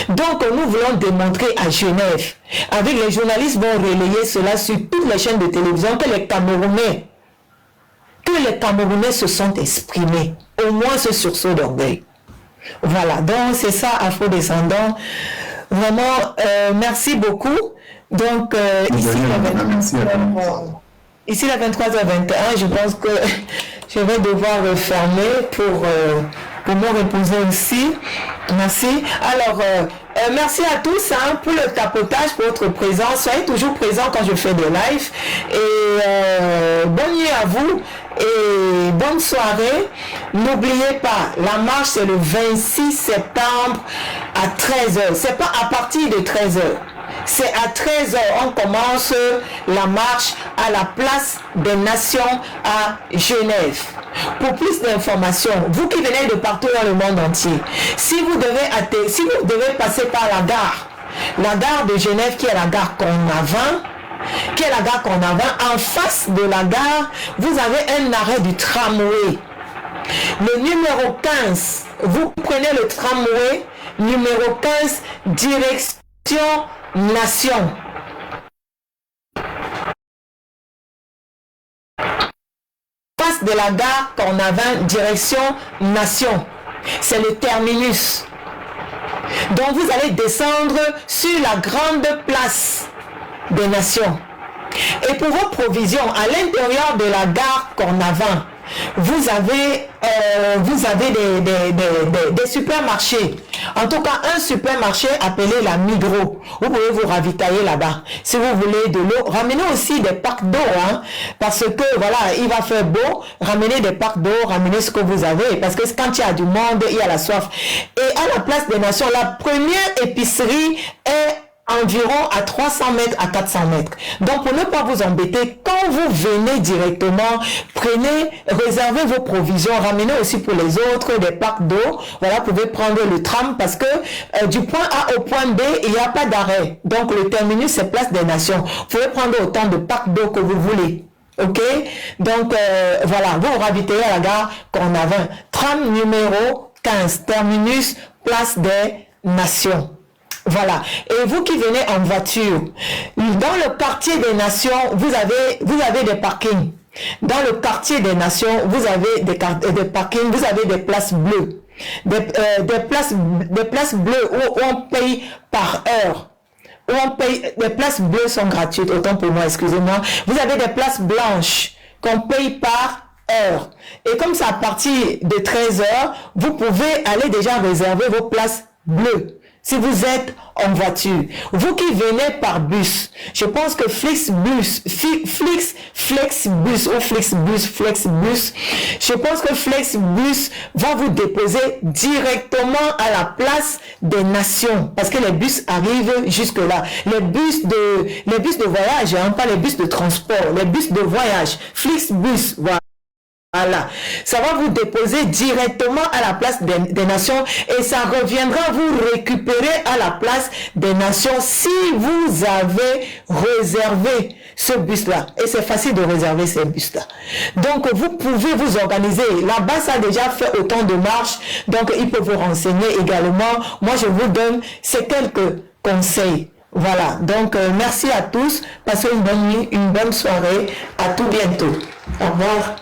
Donc, nous voulons démontrer à Genève, avec les journalistes vont relayer cela sur toutes les chaînes de télévision, que les Camerounais se sont exprimés, au moins ce sursaut d'orgueil. Voilà, donc c'est ça, Afro-Descendants. Vraiment, merci beaucoup. Donc, ici, la 23h21, je pense que je vais devoir fermer pour me reposer aussi. Merci. Alors, merci à tous pour le tapotage, pour votre présence. Soyez toujours présents quand je fais des lives. Et bonne nuit à vous et bonne soirée. N'oubliez pas, la marche c'est le 26 septembre à 13h. C'est pas à partir de 13h. C'est à 13h, on commence la marche à la place des Nations à Genève. Pour plus d'informations, vous qui venez de partout dans le monde entier, si vous devez passer par la gare de Genève qui est la gare Cornavin, en face de la gare, vous avez un arrêt du tramway. Le numéro 15, vous prenez le tramway, numéro 15, direction Nation. Face de la gare Cornavin, direction Nation. C'est le terminus. Donc vous allez descendre sur la grande place des Nations. Et pour vos provisions, à l'intérieur de la gare Cornavin, vous avez des supermarchés. En tout cas, un supermarché appelé la Migros. Vous pouvez vous ravitailler là-bas. Si vous voulez de l'eau, ramenez aussi des packs d'eau, hein, parce que voilà, il va faire beau. Ramenez des packs d'eau, ramenez ce que vous avez, parce que quand il y a du monde, il y a la soif. Et à la place des Nations, la première épicerie est environ à 300 mètres à 400 mètres. Donc, pour ne pas vous embêter, quand vous venez directement, réservez vos provisions, ramenez aussi pour les autres des packs d'eau. Voilà, vous pouvez prendre le tram parce que du point A au point B, il n'y a pas d'arrêt. Donc, le terminus, c'est place des Nations. Vous pouvez prendre autant de packs d'eau que vous voulez. Ok? Donc, voilà, vous ravitez à la gare Cornavin. Tram numéro 15, terminus, place des Nations. Voilà. Et vous qui venez en voiture, dans le quartier des Nations, vous avez des parkings. Dans le quartier des Nations, vous avez des parkings, vous avez des places bleues. Des places bleues où on paye par heure. Les places bleues sont gratuites, autant pour moi, excusez-moi. Vous avez des places blanches qu'on paye par heure. Et comme ça, à partir de 13h, vous pouvez aller déjà réserver vos places bleues. Si vous êtes en voiture, vous qui venez par bus, je pense que Flexbus, je pense que Flexbus va vous déposer directement à la place des Nations, parce que les bus arrivent jusque là. Les bus de voyage, hein, pas les bus de transport, les bus de voyage, Flexbus, voilà. Voilà, ça va vous déposer directement à la place des Nations et ça reviendra vous récupérer à la place des Nations si vous avez réservé ce bus-là. Et c'est facile de réserver ces bus-là. Donc, vous pouvez vous organiser. Là-bas, ça a déjà fait autant de marches. Donc, il peut vous renseigner également. Moi, je vous donne ces quelques conseils. Voilà, donc merci à tous. Passez une bonne nuit, une bonne soirée. À tout bientôt. Au revoir.